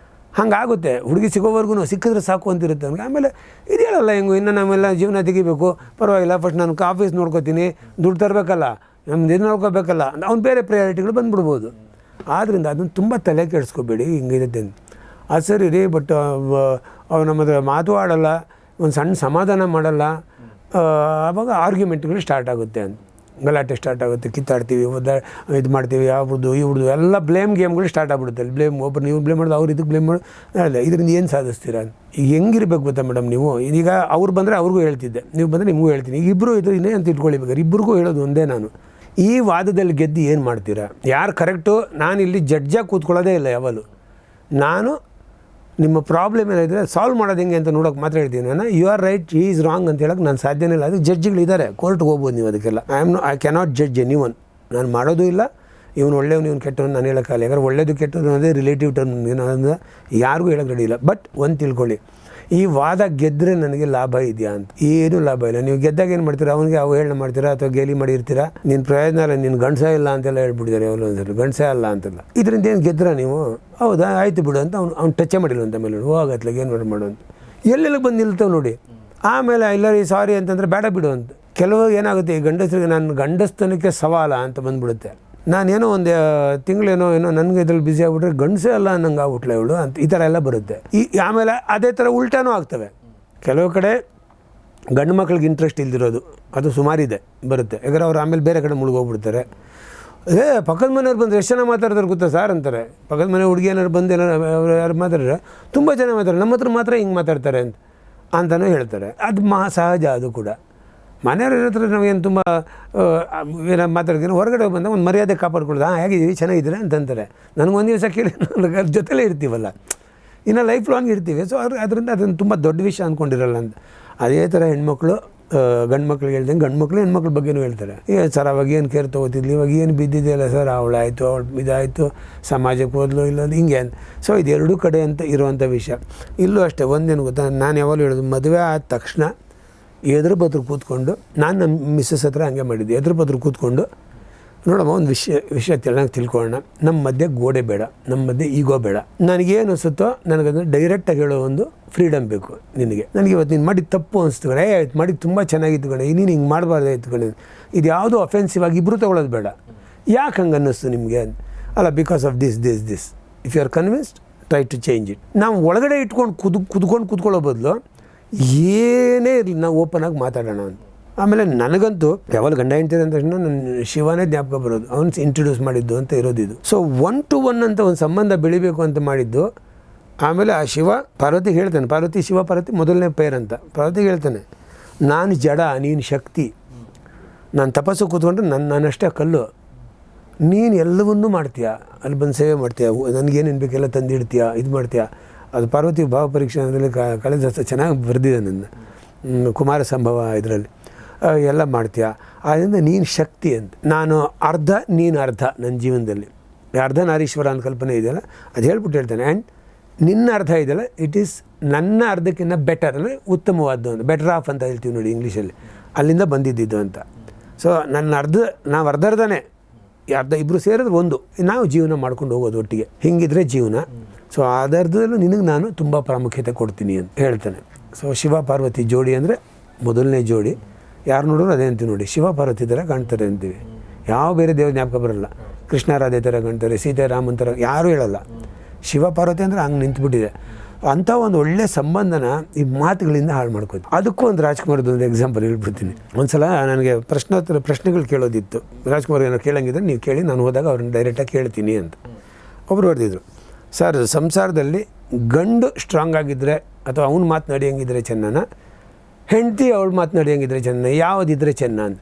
ಹಂಗಾಗುತ್ತೆ. ಹುಡುಗಿ ಸಿಗೋವರೆಗೂ ಸಿಕ್ಕಿದ್ರೆ ಸಾಕು ಅಂತಿರುತ್ತೆ ಅವ್ನಿಗೆ. ಆಮೇಲೆ ಇದು ಹೇಳಲ್ಲ ಹೆಂಗು, ಇನ್ನು ನಾವೆಲ್ಲ ಜೀವನ ತೆಗಿಬೇಕು, ಪರವಾಗಿಲ್ಲ, ಫಸ್ಟ್ ನಾನು ಆಫೀಸ್ ನೋಡ್ಕೋತೀನಿ, ದುಡ್ಡು ತರಬೇಕಲ್ಲ, ನಮ್ದು ಇದು ನೋಡ್ಕೋಬೇಕಲ್ಲ, ಅವ್ನು ಬೇರೆ ಪ್ರಯಾರಿಟಿಗಳು ಬಂದುಬಿಡ್ಬೋದು. ಆದ್ದರಿಂದ ಅದನ್ನು ತುಂಬ ತಲೆ ಕೆಡಿಸ್ಕೋಬೇಡಿ, ಹಿಂಗಿರುತ್ತೆ ಅದು ಸರಿ ರೀ. ಬಟ್ ಅವ್ರು ನಮ್ಮ ಹತ್ರ ಮಾತು ಆಡಲ್ಲ, ಒಂದು ಸಣ್ಣ ಸಮಾಧಾನ ಮಾಡಲ್ಲ, ಆವಾಗ ಆರ್ಗ್ಯುಮೆಂಟ್ಗಳು ಸ್ಟಾರ್ಟ್ ಆಗುತ್ತೆ ಅಂತ, ಗಲಾಟೆ ಸ್ಟಾರ್ಟ್ ಆಗುತ್ತೆ, ಕಿತ್ತಾಡ್ತೀವಿ, ಇದು ಮಾಡ್ತೀವಿ, ಇವ್ರದ್ದು ಎಲ್ಲ ಬ್ಲೇಮ್ ಗೇಮ್ಗಳು ಸ್ಟಾರ್ಟ್ ಆಗ್ಬಿಡುತ್ತೆ. ಬ್ಲೇಮ್ ಒಬ್ಬರು ನೀವು ಬ್ಲೇಮ್ ಮಾಡೋದು, ಅವ್ರು ಇದಕ್ಕೆ ಬ್ಲೇಮ್ ಮಾಡೋದು, ಅಲ್ಲ ಇದರಿಂದ ಏನು ಸಾಧಿಸ್ತೀರಾ? ಈಗ ಹೆಂಗಿರ್ಬೇಕು ಗೊತ್ತಾ ಮೇಡಮ್, ನೀವು ಈಗ ಅವ್ರು ಬಂದರೆ ಅವ್ರಿಗೂ ಹೇಳ್ತಿದ್ದೆ, ನೀವು ಬಂದರೆ ನಿಮಗೂ ಹೇಳ್ತೀನಿ. ಈಗ ಇಬ್ಬರು ಇದು ಇನ್ನೇ ಅಂತ ಇಟ್ಕೊಳ್ಬೇಕಾರೆ ಇಬ್ಬರಿಗೂ ಹೇಳೋದು ಒಂದೇ, ನಾನು ಈ ವಾದದಲ್ಲಿ ಗೆದ್ದು ಏನು ಮಾಡ್ತೀರಾ, ಯಾರು ಕರೆಕ್ಟು? ನಾನು ಇಲ್ಲಿ ಜಡ್ಜಾಗಿ ಕೂತ್ಕೊಳ್ಳೋದೇ ಇಲ್ಲ ಯಾವಾಗಲೂ. ನಾನು ನಿಮ್ಮ ಪ್ರಾಬ್ಲಮ್ ಏನಿದ್ರೆ ಸಾಲ್ವ್ ಮಾಡೋದು ಹೆಂಗೆ ಅಂತ ನೋಡೋಕೆ ಮಾತ್ರ ಹೇಳ್ತೀನಿ. ನಾನು ಯು ಆರ್ ರೈಟ್, ಈ ಈಸ್ ರಾಂಗ್ ಅಂತ ಹೇಳೋಕ್ಕೆ ನಾನು ಸಾಧ್ಯನೇ ಇಲ್ಲ. ಅದಕ್ಕೆ ಜಡ್ಜ್ಗಳಿದ್ದಾರೆ, ಕೋರ್ಟ್ಗೆ ಹೋಗ್ಬೋದು ನೀವು ಅದಕ್ಕೆಲ್ಲ. I cannot judge anyone. ನಾನು ಮಾಡೋದು ಇಲ್ಲ. ಇವನು ಒಳ್ಳೆಯವನು ಇವನು ಕೆಟ್ಟವನು ನಾನು ಹೇಳೋಕ್ಕಲ್ಲ. ಯಾಕಂದ್ರೆ ಒಳ್ಳೇದು ಕೆಟ್ಟದ್ದು ಅನ್ನೋದೇ ರಿಲೇಟಿವ್ ಟರ್ಮ್, ಏನೋ ಯಾರಿಗೂ ಹೇಳೋಕ್ಕೆ ರೆಡಿ ಇಲ್ಲ. ಬಟ್ ಒಂದು ತಿಳ್ಕೊಳ್ಳಿ, ಈ ವಾದ ಗೆದ್ದರೆ ನನಗೆ ಲಾಭ ಇದೆಯಾ ಅಂತ? ಏನೂ ಲಾಭ ಇಲ್ಲ. ನೀವು ಗೆದ್ದಾಗ ಏನು ಮಾಡ್ತೀರಾ? ಅವನಿಗೆ ಅವಹೇಳನ ಮಾಡ್ತೀರಾ ಅಥವಾ ಗೇಲಿ ಮಾಡಿರ್ತೀರಾ, ನಿನ್ನ ಪ್ರಯೋಜನ ಇಲ್ಲ, ನಿನ್ನ ಗಂಡಸ ಇಲ್ಲ ಅಂತೆಲ್ಲ ಹೇಳ್ಬಿಟ್ಟಿದ್ದಾರೆ ಅವರು ಒಂದ್ಸಲ, ಗಂಡಸ ಅಲ್ಲ ಅಂತಲ್ಲ. ಇದರಿಂದ ಏನು ಗೆದ್ರಾ ನೀವು? ಹೌದಾ, ಆಯಿತು ಬಿಡು ಅಂತ ಅವ್ನು ಟಚ್ಚೇ ಮಾಡಿಲ್ಲ ಅಂತ ಮೇಲೆ ಹೋಗತ್ಲಾಗ ಏನು ಮಾಡು ಅಂತ ಎಲ್ಲೆಲ್ಲ ಬಂದು ನಿಲ್ತಾವೆ ನೋಡಿ. ಆಮೇಲೆ ಇಲ್ಲ ರೀ ಸಾರಿ ಅಂತಂದರೆ ಬೇಡ ಬಿಡು ಅಂತ. ಕೆಲವು ಏನಾಗುತ್ತೆ, ಈ ಗಂಡಸರಿಗೆ ನಾನು ಗಂಡಸ್ತನಕ್ಕೆ ಸವಾಲ ಅಂತ ಬಂದುಬಿಡುತ್ತೆ. ನಾನೇನೋ ಒಂದು ತಿಂಗಳೇನೋ ನನಗೆ ಇದ್ರಲ್ಲಿ ಬ್ಯುಸಿ ಆಗ್ಬಿಟ್ರೆ ಗಂಡಸೇ ಅಲ್ಲ ನಂಗೆ ಆಗ್ಬಿಟ್ಲೆ ಇವಳು ಅಂತ, ಈ ಥರ ಎಲ್ಲ ಬರುತ್ತೆ. ಆಮೇಲೆ ಅದೇ ಥರ ಉಲ್ಟಾನೂ ಆಗ್ತವೆ. ಕೆಲವು ಕಡೆ ಗಂಡು ಮಕ್ಳಿಗೆ ಇಂಟ್ರೆಸ್ಟ್ ಇಲ್ದಿರೋದು ಅದು ಸುಮಾರಿದೆ, ಬರುತ್ತೆ. ಯಾಕಂದ್ರೆ ಅವ್ರು ಆಮೇಲೆ ಬೇರೆ ಕಡೆ ಮುಳುಗೋಗ್ಬಿಡ್ತಾರೆ. ಪಕ್ಕದ ಮನೆಯವ್ರು ಬಂದರೆ ಎಷ್ಟು ಜನ ಮಾತಾಡ್ತಾರೆ ಗೊತ್ತಾ ಸಾರ್ ಅಂತಾರೆ. ಪಕ್ಕದ ಮನೆ ಹುಡುಗಿ ಏನಾರು ಬಂದು ಅವ್ರು ಯಾರು ಮಾತಾಡಿದ್ರೆ ತುಂಬ ಜನ ಮಾತಾಡ್ತಾರೆ, ನಮ್ಮ ಹತ್ರ ಮಾತ್ರ ಹಿಂಗೆ ಮಾತಾಡ್ತಾರೆ ಅಂತಲೂ ಹೇಳ್ತಾರೆ. ಅದು ಸಹಜ. ಅದು ಕೂಡ ಮನೆಯವ್ರ ಹತ್ರ ನಾವೇನು ತುಂಬ ಏನೋ ಮಾತಾಡ್ತೀನಿ, ಹೊರಗಡೆ ಬಂದಾಗ ಒಂದು ಮರ್ಯಾದೆ ಕಾಪಾಡ್ಕೊಳ್ದು, ಹೇಗಿದ್ದೀವಿ ಚೆನ್ನಾಗಿದ್ದೀರಾ ಅಂತಂತಾರೆ. ನನಗೊಂದು ದಿವಸ ಕೇಳಿ ಜೊತೆಲೇ ಇರ್ತೀವಲ್ಲ, ಇನ್ನು ಲೈಫ್ ಲಾಂಗ್ ಇರ್ತೀವಿ. ಸೊ ಅದರಿಂದ ಅದನ್ನು ತುಂಬ ದೊಡ್ಡ ವಿಷಯ ಅಂದ್ಕೊಂಡಿರಲ್ಲ ಅಂತ. ಅದೇ ಥರ ಹೆಣ್ಮಕ್ಳು ಗಂಡು ಮಕ್ಳಿಗೆ ಹೇಳ್ದಂಗೆ ಗಂಡು ಮಕ್ಳು ಹೆಣ್ಮಕ್ಳ ಬಗ್ಗೆನೂ ಹೇಳ್ತಾರೆ. ಸರ್ ಅವಾಗ ಏನು ಕೇರ್ ತೊಗೋತಿದ್ಲಿ, ಇವಾಗ ಏನು ಬಿದ್ದಿದೆಯಲ್ಲ ಸರ್, ಅವಳಾಯಿತು, ಅವಳು ಇದಾಯಿತು, ಸಮಾಜಕ್ಕೆ ಹೋದ್ಲು ಇಲ್ಲ ಹಿಂಗೆ ಅಂತ. ಸೊ ಇದು ಎರಡೂ ಕಡೆ ಅಂತ ಇರುವಂಥ ವಿಷಯ. ಇಲ್ಲೂ ಅಷ್ಟೇ. ಒಂದೇನು ಗೊತ್ತಾ, ನಾನು ಯಾವಾಗಲೂ ಹೇಳೋದು, ಮದುವೆ ಆದ ತಕ್ಷಣ ಎದುರು ಬದ್ರು ಕೂತ್ಕೊಂಡು, ನಾನು ನಮ್ಮ ಮಿಸ್ಸಸ್ ಹತ್ರ ಹಂಗೆ ಮಾಡಿದ್ದೆ, ಎದುರು ಬದ್ರು ಕೂತ್ಕೊಂಡು ನೋಡಮ್ಮ ಒಂದು ವಿಷಯ ಚೆನ್ನಾಗಿ ತಿಳ್ಕೊಳ್ಳೋಣ, ನಮ್ಮ ಮಧ್ಯೆ ಗೋಡೆ ಬೇಡ, ನಮ್ಮ ಮಧ್ಯೆ ಈಗೋ ಬೇಡ, ನನಗೇನು ಅನಿಸುತ್ತೋ ನನಗದನ್ನು ಡೈರೆಕ್ಟಾಗಿ ಹೇಳೋ ಒಂದು ಫ್ರೀಡಮ್ ಬೇಕು ನಿನಗೆ. ನನಗೆ ಇವತ್ತು ನೀನು ಮಾಡಿದ್ದು ತಪ್ಪು ಅನಿಸ್ತು ಕಣೆ, ಆಯ್ತು ಮಾಡಿದ್ದು ತುಂಬ ಚೆನ್ನಾಗಿತ್ತು ಕಣೆ, ನೀನು ಹಿಂಗೆ ಮಾಡಬಾರ್ದಾಯ್ತು ಕಣೆ, ಇದು ಯಾವುದೋ ಅಫೆನ್ಸಿವ್ ಆಗಿ ಇಬ್ಬರು ತೊಗೊಳೋದು ಬೇಡ. ಯಾಕೆ ಹಂಗೆ ಅನ್ನಿಸ್ತು ನಿಮಗೆ? ಅಲ್ಲ, because of this if you are convinced try to change it. ನಾವು ಒಳಗಡೆ ಇಟ್ಕೊಂಡು ಕುತ್ಕೊಳ್ಳೋ ಬದಲು ಏನೇ ಇರಲಿ ನಾವು ಓಪನಾಗಿ ಮಾತಾಡೋಣ ಅಂತ. ಆಮೇಲೆ ನನಗಂತೂ ಯಾವಾಗ ಗಂಡ ಹೆಂಡ್ತೀರ ಅಂದ ತಕ್ಷಣ ನನ್ನ ಶಿವನೇ ಜ್ಞಾಪಕ ಬರೋದು, ಅವನು ಇಂಟ್ರೊಡ್ಯೂಸ್ ಮಾಡಿದ್ದು ಅಂತ ಇರೋದಿದು. ಸೊ 1 to 1 ಅಂತ ಒಂದು ಸಂಬಂಧ ಬೆಳಿಬೇಕು ಅಂತ ಮಾಡಿದ್ದು. ಆಮೇಲೆ ಆ ಶಿವ ಪಾರ್ವತಿಗೆ ಹೇಳ್ತಾನೆ, ಪಾರ್ವತಿ ಮೊದಲನೇ ಪೇರ್ ಅಂತ. ಪಾರ್ವತಿಗೆ ಹೇಳ್ತಾನೆ, ನಾನು ಜಡ, ನೀನು ಶಕ್ತಿ, ನಾನು ತಪಸ್ಸು ಕೂತ್ಕೊಂಡ್ರೆ ನಾನಷ್ಟೇ ಕಲ್ಲು, ನೀನು ಎಲ್ಲವನ್ನೂ ಮಾಡ್ತೀಯ, ಅಲ್ಲಿ ಬಂದು ಸೇವೆ ಮಾಡ್ತೀಯ, ನನಗೇನೇನು ಬೇಕೆಲ್ಲ ತಂದಿಡ್ತೀಯ, ಇದು ಮಾಡ್ತೀಯ. ಅದು ಪಾರ್ವತಿ ಭಾವ ಪರೀಕ್ಷೆ ಅದರಲ್ಲಿ ಕಳೆದ ಚೆನ್ನಾಗಿ ಬರೆದಿದೆ ನನ್ನ ಕುಮಾರ ಸಂಭವ ಇದರಲ್ಲಿ ಎಲ್ಲ ಮಾಡ್ತೀಯ. ಆದ್ದರಿಂದ ನೀನು ಶಕ್ತಿ ಅಂತ, ನಾನು ಅರ್ಧ ನೀನು ಅರ್ಧ ನನ್ನ ಜೀವನದಲ್ಲಿ, ಅರ್ಧ ನಾರೀಶ್ವರ ಅಂತ ಕಲ್ಪನೆ ಇದೆಯಲ್ಲ ಅದು ಹೇಳ್ಬಿಟ್ಟು ಹೇಳ್ತಾನೆ. ಆ್ಯಂಡ್ ನಿನ್ನ ಅರ್ಧ ಇದೆಯಲ್ಲ ಇಟ್ ಈಸ್ ನನ್ನ ಅರ್ಧಕ್ಕಿಂತ ಬೆಟರ್, ಅಂದರೆ ಉತ್ತಮವಾದ್ದು ಅಂತ, ಬೆಟರ್ ಆಫ್ ಅಂತ ಹೇಳ್ತೀವಿ ನೋಡಿ ಇಂಗ್ಲೀಷಲ್ಲಿ, ಅಲ್ಲಿಂದ ಬಂದಿದ್ದು ಅಂತ. ಸೊ ನಾವು ಅರ್ಧನೇ, ಇಬ್ಬರು ಸೇರಿದ್ರೆ ಒಂದು, ನಾವು ಜೀವನ ಮಾಡ್ಕೊಂಡು ಹೋಗೋದು ಒಟ್ಟಿಗೆ, ಹಿಂಗಿದ್ರೆ ಜೀವನ. ಸೊ ಅದರ್ಧದಲ್ಲೂ ನಿನಗೆ ನಾನು ತುಂಬ ಪ್ರಾಮುಖ್ಯತೆ ಕೊಡ್ತೀನಿ ಅಂತ ಹೇಳ್ತಾನೆ. ಸೊ ಶಿವ ಪಾರ್ವತಿ ಜೋಡಿ ಅಂದರೆ ಮೊದಲನೇ ಜೋಡಿ. ಯಾರು ನೋಡಿದ್ರು ಅದೇ ಅಂತೀವಿ ನೋಡಿ, ಶಿವ ಪಾರ್ವತಿ ಥರ ಕಾಣ್ತಾರೆ ಅಂತೀವಿ. ಯಾವ ಬೇರೆ ದೇವ್ರ ಜ್ಞಾಪಕ ಬರೋಲ್ಲ. ಕೃಷ್ಣರಾಧೆ ಥರ ಕಾಣ್ತಾರೆ, ಸೀತಾರಾಮನ್ ಥರ ಯಾರೂ ಹೇಳಲ್ಲ. ಶಿವ ಪಾರ್ವತಿ ಅಂದರೆ ಹಂಗೆ ನಿಂತುಬಿಟ್ಟಿದೆ. ಅಂಥ ಒಂದು ಒಳ್ಳೆಯ ಸಂಬಂಧನ ಈ ಮಾತುಗಳಿಂದ ಹಾಳು ಮಾಡ್ಕೋತೀವಿ. ಅದಕ್ಕೂ ಒಂದು ರಾಜ್ಕುಮಾರ್ದು ಒಂದು ಎಕ್ಸಾಂಪಲ್ ಹೇಳ್ಬಿಡ್ತೀನಿ. ಒಂದು ಸಲ ನನಗೆ ಪ್ರಶ್ನೆಗಳು ಕೇಳೋದಿತ್ತು. ರಾಜ್ಕುಮಾರ್ ಏನೋ ಕೇಳಂಗಿದ್ರೆ ನೀವು ಕೇಳಿ, ನಾನು ಹೋದಾಗ ಅವ್ರನ್ನ ಡೈರೆಕ್ಟಾಗಿ ಕೇಳ್ತೀನಿ ಅಂತ. ಒಬ್ಬರು ಹೊಡೆದಿದ್ರು, ಸರ್ ಸಂಸಾರದಲ್ಲಿ ಗಂಡು ಸ್ಟ್ರಾಂಗ್ ಆಗಿದ್ದರೆ ಅಥವಾ ಅವ್ನು ಮಾತನಾಡಿಯಂಗಿದ್ರೆ ಚೆನ್ನ, ಹೆಂಡತಿ ಅವಳು ಮಾತನಾಡಿಯಂಗಿದ್ರೆ ಚೆನ್ನ, ಯಾವುದಿದ್ರೆ ಚೆನ್ನ ಅಂತ.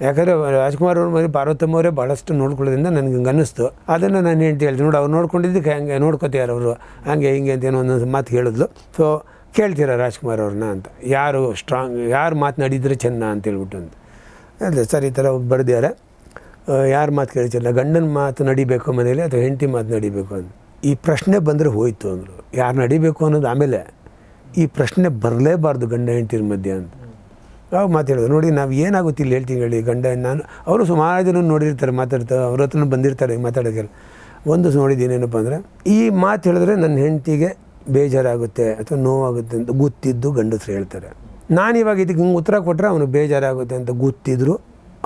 ಯಾಕಂದರೆ ರಾಜ್ಕುಮಾರ್ ಅವ್ರ ಮನೆ ಪಾರ್ವತಮ್ಮವರೇ ಭಾಳಷ್ಟು ನೋಡ್ಕೊಳ್ಳೋದ್ರಿಂದ ನನಗೆ ಹಿಂಗೆ ಅನ್ನಿಸ್ತು. ಅದನ್ನು ನಾನು ಹೆಂಡತಿ ಹೇಳ್ತೀನಿ, ನೋಡಿ ಅವ್ರು ನೋಡ್ಕೊಂಡಿದ್ದಕ್ಕೆ ಹಂಗೆ ನೋಡ್ಕೋತಾರೆ ಅವರು, ಹಂಗೆ ಹಿಂಗೆ ಅಂತ ಏನೋ ಒಂದೊಂದು ಮಾತು ಹೇಳಿದ್ಲು. ಸೊ ಕೇಳ್ತೀರಾ ರಾಜ್ಕುಮಾರ್ ಅವ್ರನ್ನ ಅಂತ, ಯಾರು ಸ್ಟ್ರಾಂಗ್, ಯಾರು ಮಾತನಾಡಿದರೆ ಚೆನ್ನ ಅಂತ ಹೇಳ್ಬಿಟ್ಟು ಅಂತ. ಅದೇ ಸರ್ ಈ ಥರ ಬರೆದಿದ್ದಾರೆ, ಯಾರು ಮಾತು ಕೇಳಿ ಚೆನ್ನ, ಗಂಡನ ಮಾತು ನಡಿಬೇಕು ಮನೇಲಿ ಅಥವಾ ಹೆಂಡತಿ ಮಾತು ನಡಿಬೇಕು ಅಂತ. ಈ ಪ್ರಶ್ನೆ ಬಂದರೆ ಹೋಯ್ತು ಅಂದರು. ಯಾರು ನಡಿಬೇಕು ಅನ್ನೋದು ಆಮೇಲೆ, ಈ ಪ್ರಶ್ನೆ ಬರಲೇಬಾರ್ದು ಗಂಡ ಹೆಂಡತಿರ ಮಧ್ಯೆ ಅಂತ. ಅವಾಗ ಮಾತಾಡೋದು ನೋಡಿ, ನಾವು ಏನಾಗುತ್ತೆ ಇಲ್ಲಿ ಹೇಳ್ತೀನಿ ಹೇಳಿ, ಗಂಡ ನಾನು ಅವರು ಸುಮಾರು ಜನ ನೋಡಿರ್ತಾರೆ, ಮಾತಾಡ್ತಾರೆ, ಅವ್ರ ಹತ್ರ ಬಂದಿರ್ತಾರೆ ಮಾತಾಡೋಕ್ಕೆಲ್ಲ. ಒಂದು ನೋಡಿದ್ದೀನಿ ಏನಪ್ಪ ಅಂದರೆ, ಈ ಮಾತು ಹೇಳಿದ್ರೆ ನನ್ನ ಹೆಂಡತಿಗೆ ಬೇಜಾರಾಗುತ್ತೆ ಅಥವಾ ನೋವಾಗುತ್ತೆ ಅಂತ ಗೊತ್ತಿದ್ದು ಗಂಡಸರು ಹೇಳ್ತಾರೆ. ನಾನಿವಾಗ ಇದಕ್ಕೆ ಹಿಂಗೆ ಉತ್ತರ ಕೊಟ್ಟರೆ ಅವನು ಬೇಜಾರಾಗುತ್ತೆ ಅಂತ ಗೊತ್ತಿದ್ರು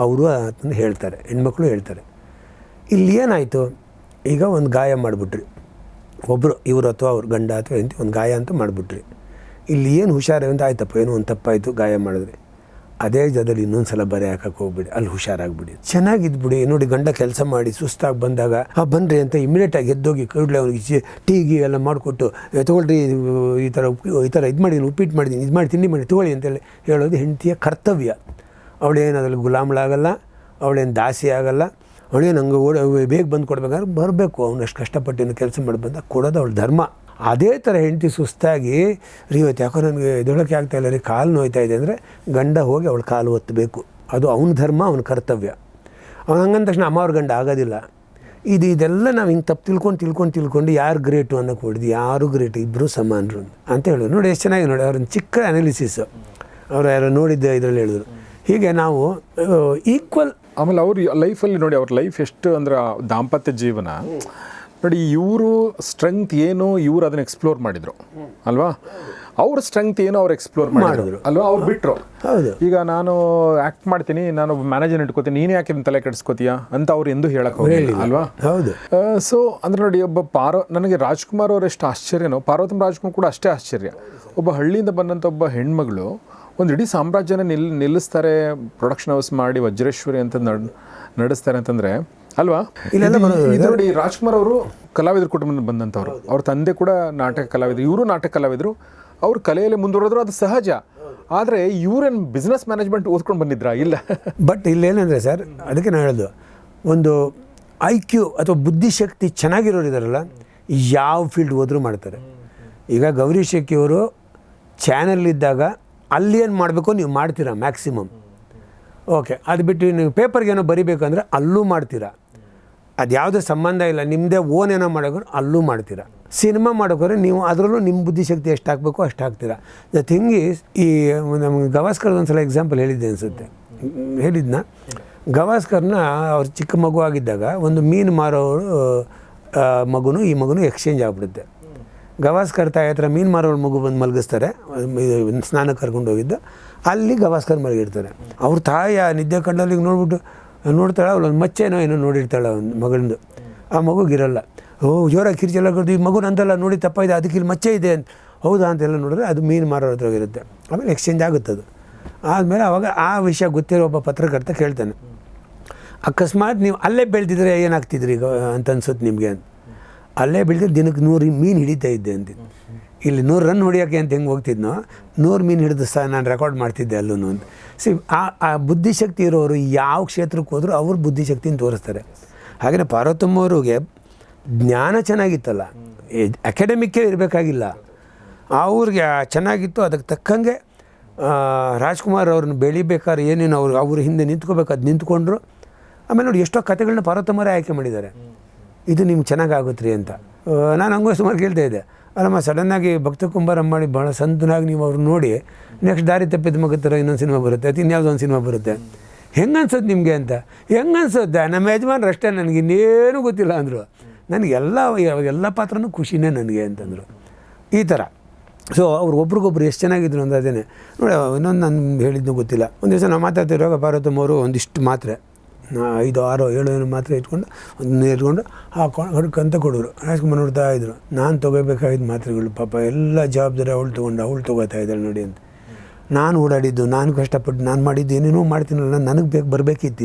ಅವರು ಅದನ್ನು ಹೇಳ್ತಾರೆ, ಹೆಣ್ಮಕ್ಳು ಹೇಳ್ತಾರೆ. ಇಲ್ಲಿ ಏನಾಯಿತು, ಈಗ ಒಂದು ಗಾಯ ಮಾಡಿಬಿಟ್ರಿ ಒಬ್ಬರು, ಇವರು ಅಥವಾ ಅವ್ರ ಗಂಡ ಅಥವಾ ಹೆಂಡತಿ ಒಂದು ಗಾಯ ಅಂತ ಮಾಡಿಬಿಟ್ರಿ. ಇಲ್ಲಿ ಏನು ಹುಷಾರು ಅಂತ ಆಯ್ತಪ್ಪ, ಏನೋ ಒಂದು ತಪ್ಪಾಯಿತು, ಗಾಯ ಮಾಡಿದ್ರಿ, ಅದೇ ಜಾಗದಲ್ಲಿ ಇನ್ನೊಂದು ಸಲ ಬರೆ ಹಾಕಕ್ಕೆ ಹೋಗ್ಬಿಡಿ, ಅಲ್ಲಿ ಹುಷಾರಾಗ್ಬಿಡಿ, ಚೆನ್ನಾಗಿದ್ಬಿಡಿ. ನೋಡಿ ಗಂಡ ಕೆಲಸ ಮಾಡಿ ಸುಸ್ತಾಗಿ ಬಂದಾಗ ಬನ್ನಿರಿ ಅಂತ ಇಮಿಡಿಯೇಟಾಗಿ ಎದ್ದೋಗಿ ಕೂಡಲೇ ಅವ್ನಿಗೆ ಟೀಗಿ ಎಲ್ಲ ಮಾಡಿಕೊಟ್ಟು, ತೊಗೊಳ್ರಿ ಈ ಥರ ಇದು ಮಾಡಿದ್ದೀನಿ, ಉಪ್ಪಿಟ್ಟು ಮಾಡಿದ್ದೀನಿ, ಇದು ಮಾಡಿ ತಿಂಡಿ ಮಾಡಿ ತೊಗೊಳ್ಳಿ ಅಂತೇಳಿ ಹೇಳೋದು ಹೆಂಡತಿಯ ಕರ್ತವ್ಯ. ಅವಳೇನು ಅದ್ರಲ್ಲಿ ಗುಲಾಮಳಾಗಲ್ಲ, ಅವಳೇನು ದಾಸಿ ಆಗಲ್ಲ, ಅವಳೇನು ಹಂಗೆ ಬೇಗ ಬಂದು ಕೊಡ್ಬೇಕಾದ್ರೆ ಬರಬೇಕು, ಅವ್ನು ಅಷ್ಟು ಕಷ್ಟಪಟ್ಟು ಕೆಲಸ ಮಾಡಿ ಬಂದಾಗ ಕೊಡೋದು ಅವಳ ಧರ್ಮ. ಅದೇ ಥರ ಹೆಂಡತಿ ಸುಸ್ತಾಗಿ ಇವತ್ತು ಯಾಕೋ ನನಗೆ ಎದ್ದೇಳೋಕ್ಕೆ ಆಗ್ತಾಯಿಲ್ಲ ರೀ, ಕಾಲು ನೋಯ್ತಾ ಇದೆ ಅಂದರೆ ಗಂಡ ಹೋಗಿ ಅವಳ ಕಾಲು ಒತ್ತಬೇಕು, ಅದು ಅವನ ಧರ್ಮ, ಅವನ ಕರ್ತವ್ಯ. ಅವ್ನು ಹಂಗಂದ ತಕ್ಷಣ ಅಮ್ಮ ಅವ್ರ ಗಂಡ ಆಗೋದಿಲ್ಲ. ಇದೆಲ್ಲ ನಾವು ಹಿಂಗೆ ತಪ್ಪು ತಿಳ್ಕೊಂಡು ಯಾರು ಗ್ರೇಟು ಅನ್ನೋಕೆ ಹೊಡೆದು, ಯಾರು ಗ್ರೇಟು, ಇಬ್ಬರು ಸಮಾನರು ಅಂತ ಹೇಳಿದ್ರು. ನೋಡಿ ಎಷ್ಟು ಚೆನ್ನಾಗಿ ನೋಡಿ, ಅವ್ರನ್ನ ಚಿಕ್ಕ ಅನಾಲಿಸಿಸು ಅವ್ರು ಯಾರು ನೋಡಿದ್ದೆ ಇದರಲ್ಲಿ ಹೇಳಿದ್ರು. ಹೀಗೆ ನಾವು ಈಕ್ವಲ್. ಆಮೇಲೆ ಅವ್ರ ಲೈಫಲ್ಲಿ ನೋಡಿ, ಅವ್ರ ಲೈಫ್ ಎಷ್ಟು ಅಂದ್ರೆ ದಾಂಪತ್ಯ ಜೀವನ ನೋಡಿ, ಇವರು ಸ್ಟ್ರೆಂತ್ ಏನು ಇವರು ಅದನ್ನ ಎಕ್ಸ್ಪ್ಲೋರ್ ಮಾಡಿದ್ರು ಅಲ್ವಾ, ಅವ್ರ ಸ್ಟ್ರೆಂತ್ ಏನು ಅವ್ರು ಎಕ್ಸ್ಪ್ಲೋರ್ ಮಾಡಿದ್ರು ಅಲ್ವಾ, ಅವ್ರು ಬಿಟ್ಟರು. ಹೌದು, ಈಗ ನಾನು ಆ್ಯಕ್ಟ್ ಮಾಡ್ತೀನಿ, ನಾನು ಮ್ಯಾನೇಜರ್ ಇಟ್ಕೋತೀನಿ, ನೀನು ಯಾಕೆ ತಲೆ ಕೆಡಿಸ್ಕೋತೀಯ ಅಂತ ಅವ್ರು ಎಂದೂ ಹೇಳಕ್ಕೆ ಹೋಗಿಲ್ಲ ಅಲ್ವಾ. ಹೌದು. ಸೊ ಅಂದ್ರೆ ನೋಡಿ, ಒಬ್ಬ ನನಗೆ ರಾಜ್ಕುಮಾರ್ ಅವ್ರು ಎಷ್ಟು ಆಶ್ಚರ್ಯನೋ, ಪಾರ್ವತಮ್ಮ ರಾಜ್ಕುಮಾರ್ ಕೂಡ ಅಷ್ಟೇ ಆಶ್ಚರ್ಯ. ಒಬ್ಬ ಹಳ್ಳಿಯಿಂದ ಬಂದಂಥ ಒಬ್ಬ ಹೆಣ್ಮಗಳು ಒಂದು ಇಡೀ ಸಾಮ್ರಾಜ್ಯನ ನಿಲ್ಲಿಸ್ತಾರೆ, ಪ್ರೊಡಕ್ಷನ್ ಹೌಸ್ ಮಾಡಿ ವಜ್ರೇಶ್ವರಿ ಅಂತ ನಡೆಸ್ತಾರೆ ಅಂತಂದರೆ ಅಲ್ವಾ. ಇದು ನೋಡಿ, ರಾಜ್ಕುಮಾರ್ ಅವರು ಕಲಾವಿದ್ರ ಕುಟುಂಬದಿಂದ ಬಂದಂಥವ್ರು, ಅವ್ರ ತಂದೆ ಕೂಡ ನಾಟಕ ಕಲಾವಿದರು, ಇವರು ನಾಟಕ ಕಲಾವಿದರು, ಅವ್ರ ಕಲೆಯಲ್ಲಿ ಮುಂದುವರೆದ್ರು, ಅದು ಸಹಜ. ಆದರೆ ಇವ್ರೇನು ಬಿಸ್ನೆಸ್ ಮ್ಯಾನೇಜ್ಮೆಂಟ್ ಓದ್ಕೊಂಡು ಬಂದಿದ್ರಾ? ಇಲ್ಲ. ಬಟ್ ಇಲ್ಲೇನಂದರೆ ಸರ್, ಅದಕ್ಕೆ ನಾನು ಹೇಳೋದು, ಒಂದು IQ ಅಥವಾ ಬುದ್ಧಿಶಕ್ತಿ ಚೆನ್ನಾಗಿರೋರು ಇದ್ದಾರಲ್ಲ, ಯಾವ ಫೀಲ್ಡ್ ಹೋದರೂ ಮಾಡ್ತಾರೆ. ಈಗ ಗೌರಿ ಶೆಟ್ಟಿಯವರು ಚಾನಲ್ ಇದ್ದಾಗ ಅಲ್ಲಿ ಏನು ಮಾಡಬೇಕು ನೀವು ಮಾಡ್ತೀರಾ ಮ್ಯಾಕ್ಸಿಮಮ್, ಓಕೆ. ಅದು ಬಿಟ್ಟು ನೀವು ಪೇಪರ್ಗೇನೋ ಬರಿಬೇಕಂದ್ರೆ ಅಲ್ಲೂ ಮಾಡ್ತೀರಾ, ಅದು ಯಾವುದೇ ಸಂಬಂಧ ಇಲ್ಲ, ನಿಮ್ಮದೇ ಓನ್ ಏನೋ ಮಾಡೋಕ್ರೆ ಅಲ್ಲೂ ಮಾಡ್ತೀರಾ. ಸಿನಿಮಾ ಮಾಡೋಕ್ರೆ ನೀವು ಅದರಲ್ಲೂ ನಿಮ್ಮ ಬುದ್ಧಿಶಕ್ತಿ ಎಷ್ಟು ಹಾಕಬೇಕು ಅಷ್ಟು ಹಾಕ್ತೀರಾ. ದ ಥಿಂಗ್ ಈಸ್, ಈ ನಮಗೆ ಗವಾಸ್ಕರ್ದು ಒಂದು ಸಲ ಎಕ್ಸಾಂಪಲ್ ಹೇಳಿದ್ದೆ ಅನಿಸುತ್ತೆ, ಹೇಳಿದ್ನ. ಗವಾಸ್ಕರ್ನ ಅವ್ರು ಚಿಕ್ಕ ಮಗು ಆಗಿದ್ದಾಗ ಒಂದು ಮೀನು ಮಾರೋರು ಮಗುನು ಈ ಮಗುನು ಎಕ್ಸ್ಚೇಂಜ್ ಆಗಿಬಿಡುತ್ತೆ. ಗವಾಸ್ಕರ್ ತಾಯಿ ಹತ್ರ ಮೀನು ಮಾರೋರು ಮಗು ಬಂದು ಮಲಗಿಸ್ತಾರೆ, ಸ್ನಾನಕ್ಕೆ ಕರ್ಕೊಂಡು ಹೋಗಿದ್ದು, ಅಲ್ಲಿ ಗವಾಸ್ಕರ್ ಮಲಗಿರ್ತಾರೆ. ಅವ್ರ ತಾಯಿ ಆ ನಿದ್ದೆ ಕಂಡಲ್ಲಿ ನೋಡ್ಬಿಟ್ಟು ನೋಡ್ತಾಳೆ, ಅವಳೊಂದು ಮಚ್ಚೆನೋ ಏನೋ ನೋಡಿರ್ತಾಳೆ ಒಂದು ಮಗಳಿಂದು, ಆ ಮಗುಗಿರಲ್ಲ. ಜೋರಾಗಿ ಕಿರ್ಚೆಲ್ಲ ಕರೆದು, ಈ ಮಗು ನಂದಲ್ಲ ನೋಡಿ ತಪ್ಪಾಯಿದೆ, ಅದಕ್ಕೆ ಇಲ್ಲಿ ಮಚ್ಚೆ ಇದೆ ಅಂತ. ಹೌದಾ ಅಂತೆಲ್ಲ ನೋಡಿದ್ರೆ ಅದು ಮೀನು ಮಾರೋರ ಹತ್ರ ಇರುತ್ತೆ. ಆಮೇಲೆ ಎಕ್ಸ್ಚೇಂಜ್ ಆಗುತ್ತದು. ಆದಮೇಲೆ ಅವಾಗ ಆ ವಿಷಯ ಗೊತ್ತಿರೋ ಒಬ್ಬ ಪತ್ರಕರ್ತ ಕೇಳ್ತಾನೆ, ಅಕಸ್ಮಾತ್ ನೀವು ಅಲ್ಲೇ ಬೆಳೆದಿದ್ರೆ ಏನಾಗ್ತಿದ್ರಿ ಈಗ ಅಂತ ಅನ್ಸುತ್ತೆ ನಿಮಗೆ ಅಂತ. ಅಲ್ಲೇ ಬೆಳೆದ್ರೆ ದಿನಕ್ಕೆ 100 ಮೀನು ಹಿಡಿತಾ ಇದ್ದೆ ಅಂತಿದ್ದು. ಇಲ್ಲಿ 100 ರನ್ ಹೊಡಿಯೋಕ್ಕೆ ಅಂತ ಹೆಂಗೆ ಹೋಗ್ತಿದ್ನೋ, 100 ಮೀನು ಹಿಡಿದು ಸಹ ನಾನು ರೆಕಾರ್ಡ್ ಮಾಡ್ತಿದ್ದೆ ಅಲ್ಲೂ ಅಂತ. ಆ ಬುದ್ಧಿಶಕ್ತಿ ಇರೋರು ಯಾವ ಕ್ಷೇತ್ರಕ್ಕೆ ಹೋದರೂ ಅವ್ರ ಬುದ್ಧಿಶಕ್ತಿನ ತೋರಿಸ್ತಾರೆ. ಹಾಗೆಯೇ ಪಾರ್ವತಮ್ಮವ್ರಿಗೆ ಜ್ಞಾನ ಚೆನ್ನಾಗಿತ್ತಲ್ಲ, ಅಕಾಡೆಮಿಕ್ಕೇ ಇರಬೇಕಾಗಿಲ್ಲ, ಅವ್ರಿಗೆ ಚೆನ್ನಾಗಿತ್ತು. ಅದಕ್ಕೆ ತಕ್ಕಂಗೆ ರಾಜ್ಕುಮಾರ್ ಅವ್ರನ್ನ ಬೆಳಿಬೇಕಾದ್ರೆ ಏನೇನು ಅವ್ರ ಹಿಂದೆ ನಿಂತ್ಕೋಬೇಕು ಅದು ನಿಂತ್ಕೊಂಡ್ರು. ಆಮೇಲೆ ನೋಡಿ, ಎಷ್ಟೋ ಕಥೆಗಳನ್ನ ಪಾರ್ವತಮ್ಮರೇ ಆಯ್ಕೆ ಮಾಡಿದ್ದಾರೆ, ಇದು ನಿಮ್ಗೆ ಚೆನ್ನಾಗಾಗುತ್ತೆ ರೀ ಅಂತ. ನಾನು ಹಂಗೂ ಸುಮಾರು ಕೇಳ್ತಾ ಇದ್ದೆ, ಅಲ್ಲಮ್ಮ ಸಡನ್ನಾಗಿ ಭಕ್ತ ಕುಂಬಾರಮ್ಮ ಮಾಡಿ ಭಾಳ ಸಂತನಾಗಿ ನೀವು ಅವ್ರು ನೋಡಿ ನೆಕ್ಸ್ಟ್ ದಾರಿ ತಪ್ಪಿದ ಮಗ ಥರ ಇನ್ನೊಂದು ಸಿನಿಮಾ ಬರುತ್ತೆ, ಅದು ಇನ್ಯಾವುದೋ ಒಂದು ಸಿನಿಮಾ ಬರುತ್ತೆ, ಹೆಂಗೆ ಅನ್ಸೋದು ನಿಮಗೆ ಅಂತ. ಹೆಂಗೆ ಅನ್ಸೋದೆ, ನಮ್ಮ ಯಜಮಾನ್ರು ಅಷ್ಟೇ, ನನಗೆ ಇನ್ನೇನು ಗೊತ್ತಿಲ್ಲ ಅಂದರು. ನನಗೆಲ್ಲ ಪಾತ್ರನೂ ಖುಷಿನೇ ನನಗೆ ಅಂತಂದರು. ಈ ಥರ. ಸೊ ಅವ್ರು ಒಬ್ರಿಗೊಬ್ರು ಎಷ್ಟು ಚೆನ್ನಾಗಿದ್ರು ಅಂತ. ಅದೇನೆ ನೋಡಿ, ಇನ್ನೊಂದು ನಾನು ಹೇಳಿದ್ದು ಗೊತ್ತಿಲ್ಲ, ಒಂದು ದಿವಸ ನಾವು ಮಾತಾಡ್ತಿರುವಾಗ ಪಾರ್ವತಮ್ಮವರು ಒಂದಿಷ್ಟು ಮಾತ್ರೆ 5, 6, 7 ಮಾತ್ರೆ ಇಟ್ಕೊಂಡು ಇಟ್ಕೊಂಡು ಹಾಕೊಂಡು ಹೊಡ್ಕಂತ ಕೊಡೋರು. ರಾಜ್ಕುಮಾರ್ ನೋಡ್ತಾ ಇದ್ರು, ನಾನು ತೊಗೋಬೇಕಾಗಿದ್ದ ಮಾತ್ರೆಗಳು, ಪಾಪ ಎಲ್ಲ ಜವಾಬ್ದಾರಿ ಅವಳು ತೊಗೋತಾ ಇದ್ದಾಳೆ ನೋಡಿ ಅಂತ. ನಾನು ಓಡಾಡಿದ್ದು, ನಾನು ಕಷ್ಟಪಟ್ಟು ನಾನು ಮಾಡಿದ್ದು ಏನೇನೋ ಮಾಡ್ತೀನಲ್ಲ, ನನಗೆ ಬರಬೇಕಿತ್ತು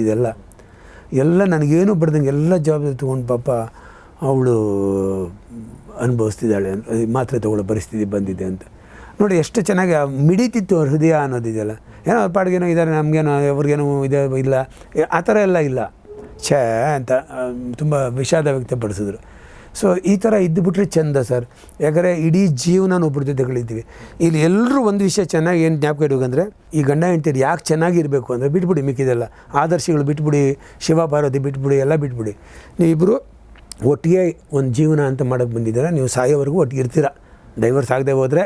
ಎಲ್ಲ ನನಗೇನು ಬರ್ದಂಗೆ ಎಲ್ಲ ಜವಾಬ್ದಾರಿ ತೊಗೊಂಡು ಪಾಪ ಅವಳು ಅನುಭವಿಸ್ತಿದ್ದಾಳೆ ಅಂತ, ಮಾತ್ರೆ ತೊಗೊಳ್ಳೋ ಪರಿಸ್ಥಿತಿ ಬಂದಿದೆ ಅಂತ. ನೋಡಿ ಎಷ್ಟು ಚೆನ್ನಾಗಿ ಮಿಡಿತಿತ್ತು ಅವ್ರ ಹೃದಯ ಅನ್ನೋದಿದೆಯಲ್ಲ. ಏನೋ ಅವ್ರ ಪಾಡಿಗೇನೋ ಇದ್ದಾರೆ, ನಮಗೇನೋ ಅವ್ರಿಗೇನೋ ಇದೆ ಇಲ್ಲ, ಆ ಥರ ಎಲ್ಲ ಇಲ್ಲ, ಛೇ ಅಂತ ತುಂಬ ವಿಷಾದ ವ್ಯಕ್ತಪಡಿಸಿದ್ರು. ಸೊ ಈ ಥರ ಇದ್ದುಬಿಟ್ರೆ ಚೆಂದ ಸರ್. ಯಾಕಂದರೆ ಇಡೀ ಜೀವನ ಒಬ್ಬರ ಜೊತೆ ಕಳೀತೀವಿ. ಇಲ್ಲಿ ಎಲ್ಲರೂ ಒಂದು ವಿಷಯ ಚೆನ್ನಾಗಿ ಏನು ಜ್ಞಾಪಕ ಇಡಬೇಕಂದ್ರೆ, ಈ ಗಂಡ ಹೆಂಡ್ತಿರು ಯಾಕೆ ಚೆನ್ನಾಗಿರಬೇಕು ಅಂದರೆ ಬಿಟ್ಬಿಡಿ ಮಿಕ್ಕಿದೆಲ್ಲ, ಆದರ್ಶಗಳು ಬಿಟ್ಬಿಡಿ, ಶಿವ ಪಾರ್ವತಿ ಬಿಟ್ಬಿಡಿ, ಎಲ್ಲ ಬಿಟ್ಬಿಡಿ. ನೀವಿಬ್ಬರು ಒಟ್ಟಿಗೆ ಒಂದು ಜೀವನ ಅಂತ ಮಾಡೋಕ್ಕೆ ಬಂದಿದ್ದೀರಾ, ನೀವು ಸಾಯೋವರೆಗೂ ಒಟ್ಟಿಗೆ ಇರ್ತೀರ. ಡೈವರ್ಸ್ ಆಗದೆ ಹೋದರೆ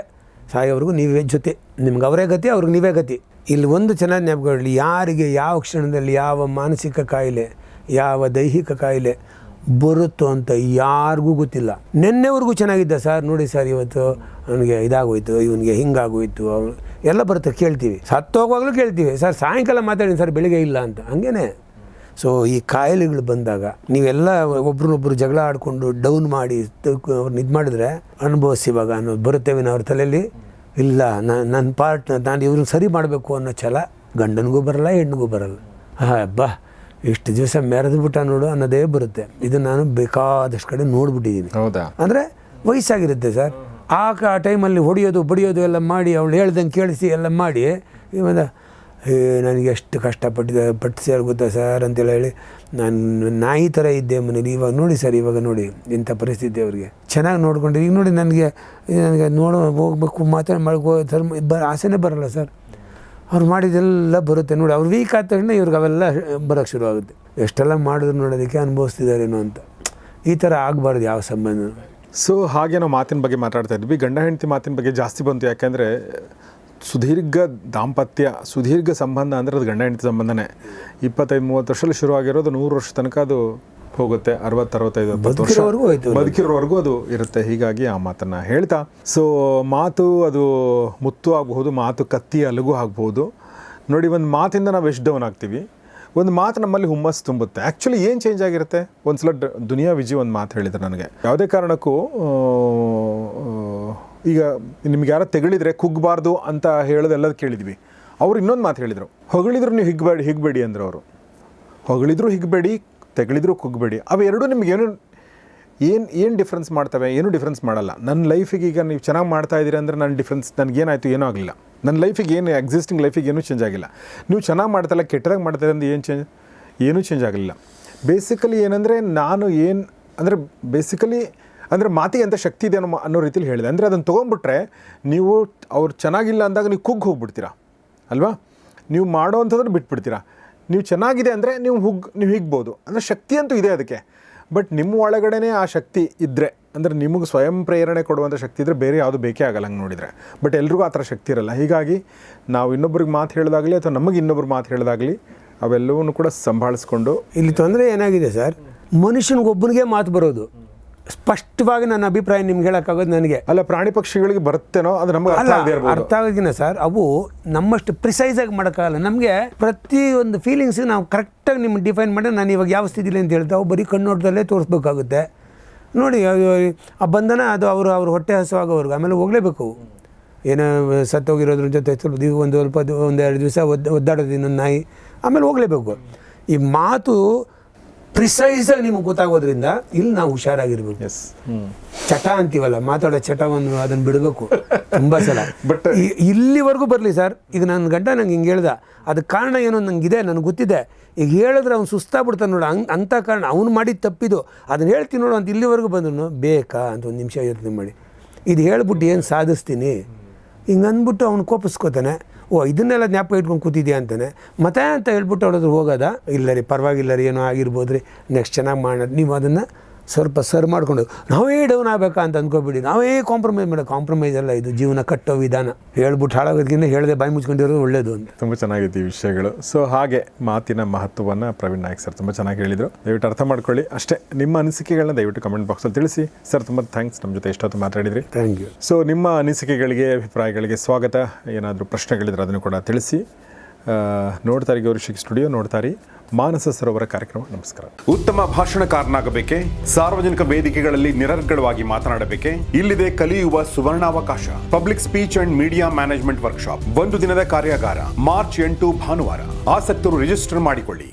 ಸಾಯೋವರೆಗೂ ನೀವೇ ಜೊತೆ, ನಿಮ್ಗೆ ಅವರೇ ಗತಿ, ಅವ್ರಿಗೆ ನೀವೇ ಗತಿ. ಇಲ್ಲಿ ಒಂದು ಚೆನ್ನಾಗಿ ಜ್ಞಾಪಕಗಳು, ಯಾರಿಗೆ ಯಾವ ಕ್ಷಣದಲ್ಲಿ ಯಾವ ಮಾನಸಿಕ ಕಾಯಿಲೆ, ಯಾವ ದೈಹಿಕ ಕಾಯಿಲೆ ಬರುತ್ತೋ ಅಂತ ಯಾರಿಗೂ ಗೊತ್ತಿಲ್ಲ. ನಿನ್ನೆವರೆಗೂ ಚೆನ್ನಾಗಿದ್ದ ಸರ್, ನೋಡಿ ಸರ್ ಇವತ್ತು ಅವನಿಗೆ ಇದಾಗೋಯ್ತು, ಇವನಿಗೆ ಹಿಂಗಾಗೋಯ್ತು, ಎಲ್ಲ ಬರುತ್ತೆ, ಕೇಳ್ತೀವಿ. ಸತ್ತೋಗುವಾಗಲೂ ಕೇಳ್ತೀವಿ, ಸರ್ ಸಾಯಂಕಾಲ ಮಾತಾಡಿ ಸರ್ ಬೆಳಿಗ್ಗೆ ಇಲ್ಲ ಅಂತ. ಹಂಗೇ ಸೊ ಈ ಕಾಯಿಲೆಗಳು ಬಂದಾಗ ನೀವೆಲ್ಲ ಒಬ್ರನ್ನೊಬ್ರು ಜಗಳ ಆಡಿಕೊಂಡು ಡೌನ್ ಮಾಡಿ ಅವ್ರನ್ನ ಇದು ಮಾಡಿದ್ರೆ ಅನುಭವಿಸಿವಾಗ ಅನ್ನೋದು ಬರುತ್ತೇವೆ ಅವ್ರ ತಲೆಯಲ್ಲಿ. ಇಲ್ಲ ನನ್ನ ಪಾರ್ಟ್ ನಾನು ಇವ್ರನ್ನ ಸರಿ ಮಾಡಬೇಕು ಅನ್ನೋ ಛಲ ಗಂಡನಿಗೂ ಬರಲ್ಲ, ಹೆಣ್ಣಿಗೂ ಬರಲ್ಲ. ಬಾ ಇಷ್ಟು ದಿವಸ ಮೆರೆದು ಬಿಟ್ಟ ನೋಡು ಅನ್ನೋದೇ ಬರುತ್ತೆ. ಇದು ನಾನು ಬೇಕಾದಷ್ಟು ಕಡೆ ನೋಡ್ಬಿಟ್ಟಿದ್ದೀನಿ. ಹೌದಾ? ಅಂದರೆ ವಯಸ್ಸಾಗಿರುತ್ತೆ ಸರ್, ಆ ಟೈಮಲ್ಲಿ ಹೊಡೆಯೋದು ಬಡಿಯೋದು ಎಲ್ಲ ಮಾಡಿ, ಅವಳು ಹೇಳ್ದಂಗೆ ಕೇಳಿಸಿ ಎಲ್ಲ ಮಾಡಿ, ಇವಾಗ ನನಗೆ ಎಷ್ಟು ಪಟ್ಟು ಸೇರ್ ಗೊತ್ತಾ ಸರ್ ಅಂತೇಳಿ ಹೇಳಿ ನಾನು ನಾಯಿ ಥರ ಇದ್ದೆ ಮನೇಲಿ. ಇವಾಗ ನೋಡಿ ಸರ್, ಇವಾಗ ನೋಡಿ ಇಂಥ ಪರಿಸ್ಥಿತಿ ಅವ್ರಿಗೆ. ಚೆನ್ನಾಗಿ ನೋಡ್ಕೊಂಡು ಈಗ ನೋಡಿ ನನಗೆ ಹೋಗ್ಬೇಕು ಮಾಡ್ಕೋ ಆಸೆನೇ ಬರಲ್ಲ ಸರ್. ಅವ್ರು ಮಾಡಿದೆಲ್ಲ ಬರುತ್ತೆ ನೋಡಿ. ಅವ್ರು ವೀಕ್ ಆದ ತಕ್ಷಣ ಇವ್ರಿಗೆ ಅವೆಲ್ಲ ಬರೋಕ್ಕೆ ಶುರು ಆಗುತ್ತೆ. ಎಷ್ಟೆಲ್ಲ ಮಾಡಿದ್ರು ನೋಡೋದಕ್ಕೆ ಅನುಭವಿಸ್ತಿದ್ದಾರೇನೋ ಅಂತ. ಈ ಥರ ಆಗಬಾರ್ದು ಯಾವ ಸಂಬಂಧ. ಸೊ ಹಾಗೆ ನಾವು ಮಾತಿನ ಬಗ್ಗೆ ಮಾತಾಡ್ತಾ ಇದ್ವಿ. ಗಂಡ ಹೆಂಡತಿ ಮಾತಿನ ಬಗ್ಗೆ ಜಾಸ್ತಿ ಬಂತು, ಯಾಕೆಂದರೆ ಸುದೀರ್ಘ ದಾಂಪತ್ಯ, ಸುದೀರ್ಘ ಸಂಬಂಧ ಅಂದರೆ ಅದು ಗಂಡ ಹೆಂಡತಿ ಸಂಬಂಧನೇ. 25-30 ವರ್ಷದಲ್ಲಿ ಶುರು ಆಗಿರೋದು 100 ವರ್ಷ ತನಕ ಅದು ಹೋಗುತ್ತೆ. 60-65 ವರ್ಷ ಬದುಕಿರೋವರೆಗೂ ಅದು ಇರುತ್ತೆ. ಹೀಗಾಗಿ ಆ ಮಾತನ್ನು ಹೇಳ್ತಾ, ಸೊ ಮಾತು ಅದು ಮುತ್ತು ಆಗಬಹುದು, ಮಾತು ಕತ್ತಿ ಅಲಗು ಆಗ್ಬೋದು. ನೋಡಿ, ಒಂದು ಮಾತಿಂದ ನಾವು ಎಷ್ಟು ಡೌನ್ ಆಗ್ತೀವಿ, ಒಂದು ಮಾತು ನಮ್ಮಲ್ಲಿ ಹುಮ್ಮಸ್ಸು ತುಂಬುತ್ತೆ. ಆ್ಯಕ್ಚುಲಿ ಏನು ಚೇಂಜ್ ಆಗಿರುತ್ತೆ? ಒಂದು ಸಲ ದುನಿಯಾ ವಿಜಿ ಒಂದು ಮಾತು ಹೇಳಿದ್ರು ನನಗೆ, ಯಾವುದೇ ಕಾರಣಕ್ಕೂ ಈಗ ನಿಮ್ಗೆ ಯಾರೋ ತೆಗಳಿದ್ರೆ ಕುಗ್ಗಬಾರ್ದು ಅಂತ ಹೇಳೋದೆಲ್ಲದು ಕೇಳಿದ್ವಿ. ಅವ್ರು ಇನ್ನೊಂದು ಮಾತು ಹೇಳಿದರು, ಹೊಗಳಿದ್ರು ನೀವು ಹಿಗ್ಬೇಡಿ ಅಂದರು ಅವರು. ಹೊಗಳಿದ್ರು ಹಿಗ್ಬೇಡಿ, ತೆಗಳಿದ್ರು ಕುಗ್ಬೇಡಿ. ಅವೆರಡೂ ನಿಮಗೇನು ಏನು ಡಿಫ್ರೆನ್ಸ್ ಮಾಡ್ತವೆ? ಏನೂ ಡಿಫ್ರೆನ್ಸ್ ಮಾಡಲ್ಲ. ನನ್ನ ಲೈಫಿಗೆ ಈಗ ನೀವು ಚೆನ್ನಾಗಿ ಮಾಡ್ತಾ ಇದ್ದೀರಿ ಅಂದರೆ ನನ್ನ ಡಿಫ್ರೆನ್ಸ್ ನನಗೇನಾಯಿತು? ಏನೂ ಆಗಲಿಲ್ಲ. ನನ್ನ ಲೈಫಿಗೆ ಏನು ಎಕ್ಸಿಸ್ಟಿಂಗ್ ಲೈಫಿಗೆ ಏನೂ ಚೇಂಜ್ ಆಗಿಲ್ಲ. ನೀವು ಚೆನ್ನಾಗಿ ಮಾಡ್ತಾಯಿಲ್ಲ, ಕೆಟ್ಟದಾಗಿ ಮಾಡ್ತಾರೆ ಅಂದರೆ ಏನೂ ಚೇಂಜ್ ಆಗಲಿಲ್ಲ. ಬೇಸಿಕಲಿ ಏನಂದರೆ ನಾನು ಏನು ಅಂದರೆ ಅಂದರೆ ಮಾತಿಗೆ ಅಂತ ಶಕ್ತಿ ಇದೆ ಅನ್ನೋ ರೀತಿಲಿ ಹೇಳಿದೆ. ಅಂದರೆ ಅದನ್ನು ತೊಗೊಂಡ್ಬಿಟ್ರೆ ನೀವು ಅವ್ರು ಚೆನ್ನಾಗಿಲ್ಲ ಅಂದಾಗ ನೀವು ಕುಗ್ಗಿ ಹೋಗ್ಬಿಡ್ತೀರಾ ಅಲ್ವಾ? ನೀವು ಮಾಡೋ ಅಂಥದ್ದನ್ನು ಬಿಟ್ಬಿಡ್ತೀರಾ. ನೀವು ಚೆನ್ನಾಗಿದೆ ಅಂದರೆ ನೀವು ಹಿಗ್ಬೋದು. ಅಂದರೆ ಶಕ್ತಿ ಅಂತೂ ಇದೆ ಅದಕ್ಕೆ. ಬಟ್ ನಿಮ್ಮ ಒಳಗಡೆ ಆ ಶಕ್ತಿ ಇದ್ದರೆ, ಅಂದರೆ ನಿಮಗೆ ಸ್ವಯಂ ಪ್ರೇರಣೆ ಕೊಡುವಂಥ ಶಕ್ತಿ ಇದ್ದರೆ ಬೇರೆ ಯಾವುದು ಬೇಕೇ ಆಗಲ್ಲ ಹಂಗೆ ನೋಡಿದರೆ. ಬಟ್ ಎಲ್ರಿಗೂ ಆ ಥರ ಶಕ್ತಿ ಇರಲ್ಲ. ಹೀಗಾಗಿ ನಾವು ಇನ್ನೊಬ್ರಿಗೆ ಮಾತು ಹೇಳೋದಾಗಲಿ ಅಥವಾ ನಮಗೆ ಇನ್ನೊಬ್ರು ಮಾತು ಹೇಳೋದಾಗಲಿ ಅವೆಲ್ಲವೂ ಕೂಡ ಸಂಭಾಳಿಸ್ಕೊಂಡು. ಇಲ್ಲಿ ತೊಂದರೆ ಏನಾಗಿದೆ ಸರ್, ಮನುಷ್ಯನಿಗೊಬ್ಬನಿಗೆ ಮಾತು ಬರೋದು. ಸ್ಪಷ್ಟವಾಗಿ ನನ್ನ ಅಭಿಪ್ರಾಯ ನಿಮ್ಗೆ ಹೇಳೋಕ್ಕಾಗೋದು ನನಗೆ ಅಲ್ಲ. ಪ್ರಾಣಿ ಪಕ್ಷಿಗಳಿಗೆ ಬರುತ್ತೇನೋ, ಅದು ನಮಗೆ ಅರ್ಥ ಆಗೋದಿನ ಸರ್. ಅವು ನಮ್ಮಷ್ಟು ಪ್ರಿಸೈಸಾಗಿ ಮಾಡೋಕ್ಕಾಗಲ್ಲ. ನಮಗೆ ಪ್ರತಿಯೊಂದು ಫೀಲಿಂಗ್ಸಿಗೆ ನಾವು ಕರೆಕ್ಟಾಗಿ ನಿಮ್ಗೆ ಡಿಫೈನ್ ಮಾಡಿ ನಾನು ಇವಾಗ ಯಾವ ಸ್ಥಿತಿಲಿ ಅಂತ ಹೇಳ್ತಾ ಅವು ಬರೀ ಕಣ್ಣೋಟದಲ್ಲೇ ತೋರಿಸ್ಬೇಕಾಗುತ್ತೆ. ನೋಡಿ, ಆ ಬಂಧನ ಅದು ಅವ್ರ ಹೊಟ್ಟೆ ಹಸುವಾಗೋವರೆಗೂ, ಆಮೇಲೆ ಹೋಗಲೇಬೇಕು. ಏನೋ ಸತ್ತೋಗಿರೋದ್ರ ಜೊತೆ ಒಂದೆರಡು ದಿವಸ ಒದ್ದಾಡೋದು ಇನ್ನೊಂದು ನಾಯಿ, ಆಮೇಲೆ ಹೋಗಲೇಬೇಕು. ಈ ಮಾತು ಪ್ರಿಸೈಸಾಗಿ ನಿಮಗೆ ಗೊತ್ತಾಗೋದ್ರಿಂದ ಇಲ್ಲಿ ನಾವು ಹುಷಾರಾಗಿರ್ಬೇಕು. ಚಟ ಅಂತೀವಲ್ಲ, ಮಾತಾಡೋ ಚಟವನ್ನು ಅದನ್ನು ಬಿಡಬೇಕು ತುಂಬ ಸಲ. ಬಟ್ ಇಲ್ಲಿವರೆಗೂ ಬರಲಿ ಸರ್. ಈಗ ನನ್ನ ಗಂಡ ನಂಗೆ ಹಿಂಗೆ ಹೇಳ್ದ, ಅದಕ್ಕೆ ಕಾರಣ ಏನೋ ನನಗಿದೆ, ನನಗೆ ಗೊತ್ತಿದೆ. ಈಗ ಹೇಳಿದ್ರೆ ಅವ್ನು ಸುಸ್ತಾಗ್ಬಿಡ್ತಾನೆ ನೋಡು, ಅಂಥ ಕಾರಣ ಅವ್ನು ಮಾಡಿದ ತಪ್ಪಿದು, ಅದನ್ನು ಹೇಳ್ತೀನಿ ನೋಡು ಅಂತ ಇಲ್ಲಿವರೆಗೂ ಬಂದ್ರು ಬೇಕಾ ಅಂತ ಒಂದು ನಿಮಿಷ ಯೋಚನೆ ಮಾಡಿ. ಇದು ಹೇಳ್ಬಿಟ್ಟು ಏನು ಸಾಧಿಸ್ತೀನಿ ಹಿಂಗೆ ಅಂದ್ಬಿಟ್ಟು ಅವ್ನು ಕೋಪಿಸ್ಕೋತಾನೆ. ಇದನ್ನೆಲ್ಲ ಜ್ಞಾಪಕ ಇಟ್ಕೊಂಡು ಕೂತಿದ್ಯಾ ಅಂತಾನೆ. ಮತ್ತೆ ಅಂತ ಹೇಳ್ಬಿಟ್ಟು ಅವ್ರದ್ದು ಹೋಗೋದ, ಇಲ್ಲ ರೀ ಪರವಾಗಿಲ್ಲ ರೀ, ಏನೋ ಆಗಿರ್ಬೋದು ರೀ, ನೆಕ್ಸ್ಟ್ ಚೆನ್ನಾಗಿ ಮಾಡೋದು. ನೀವು ಅದನ್ನು ಸ್ವಲ್ಪ ಸರ್ ಮಾಡಿಕೊಂಡು ನಾವೇ ಡೌನ್ ಆಗಬೇಕಾ ಅಂತ ಅಂದ್ಕೊಬಿಡಿ. ನಾವೇ ಕಾಂಪ್ರಮೈಸ್ ಮಾಡೋ, ಕಾಂಪ್ರಮೈಸ್ ಅಲ್ಲ ಇದು, ಜೀವನ ಕಟ್ಟೋ ವಿಧಾನ. ಹೇಳ್ಬಿಟ್ಟು ಹಾಳಾಗೋದಕ್ಕಿಂತ ಹೇಳದೆ ಬಾಯಿ ಮುಚ್ಕೊಂಡಿರೋದು ಒಳ್ಳೇದು ಅಂತ. ತುಂಬ ಚೆನ್ನಾಗಿದೆ ಈ ವಿಷಯಗಳು. ಸೊ ಹಾಗೆ ಮಾತಿನ ಮಹತ್ವವನ್ನು ಪ್ರವೀಣ್ ನಾಯಕ್ ಸರ್ ತುಂಬ ಚೆನ್ನಾಗಿ ಹೇಳಿದರು. ದಯವಿಟ್ಟು ಅರ್ಥ ಮಾಡ್ಕೊಳ್ಳಿ ಅಷ್ಟೇ. ನಿಮ್ಮ ಅನಿಸಿಕೆಗಳನ್ನ ದಯವಿಟ್ಟು ಕಮೆಂಟ್ ಬಾಕ್ಸಲ್ಲಿ ತಿಳಿಸಿ. ಸರ್ ತುಂಬ ಥ್ಯಾಂಕ್ಸ್, ನಮ್ಮ ಜೊತೆ ಎಷ್ಟೊತ್ತು ಮಾತಾಡಿದ್ರಿ. Thank you. ಸೊ ನಿಮ್ಮ ಅನಿಸಿಕೆಗಳಿಗೆ, ಅಭಿಪ್ರಾಯಗಳಿಗೆ ಸ್ವಾಗತ. ಏನಾದರೂ ಪ್ರಶ್ನೆಗಳಿದ್ರೆ ಅದನ್ನು ಕೂಡ ತಿಳಿಸಿ. ನೋಡ್ತಾರೆ ಗೌರಿಶಿಕ್ ಸ್ಟುಡಿಯೋ, ನೋಡ್ತಾರೆ ಮಾನಸ ಸರೋವರ ಕಾರ್ಯಕ್ರಮ. ನಮಸ್ಕಾರ. ಉತ್ತಮ ಭಾಷಣಕಾರನಾಗಬೇಕೆ? ಸಾರ್ವಜನಿಕ ವೇದಿಕೆಗಳಲ್ಲಿ ನಿರರ್ಗಳವಾಗಿ ಮಾತನಾಡಬೇಕೆ? ಇಲ್ಲಿದೆ ಕಲಿಯುವ ಸುವರ್ಣಾವಕಾಶ. Public speech and media management workshop, 1 ದಿನದ ಕಾರ್ಯಾಗಾರ, ಮಾರ್ಚ್ 8 ಭಾನುವಾರ. ಆಸಕ್ತರು ರಿಜಿಸ್ಟರ್ ಮಾಡಿಕೊಳ್ಳಿ.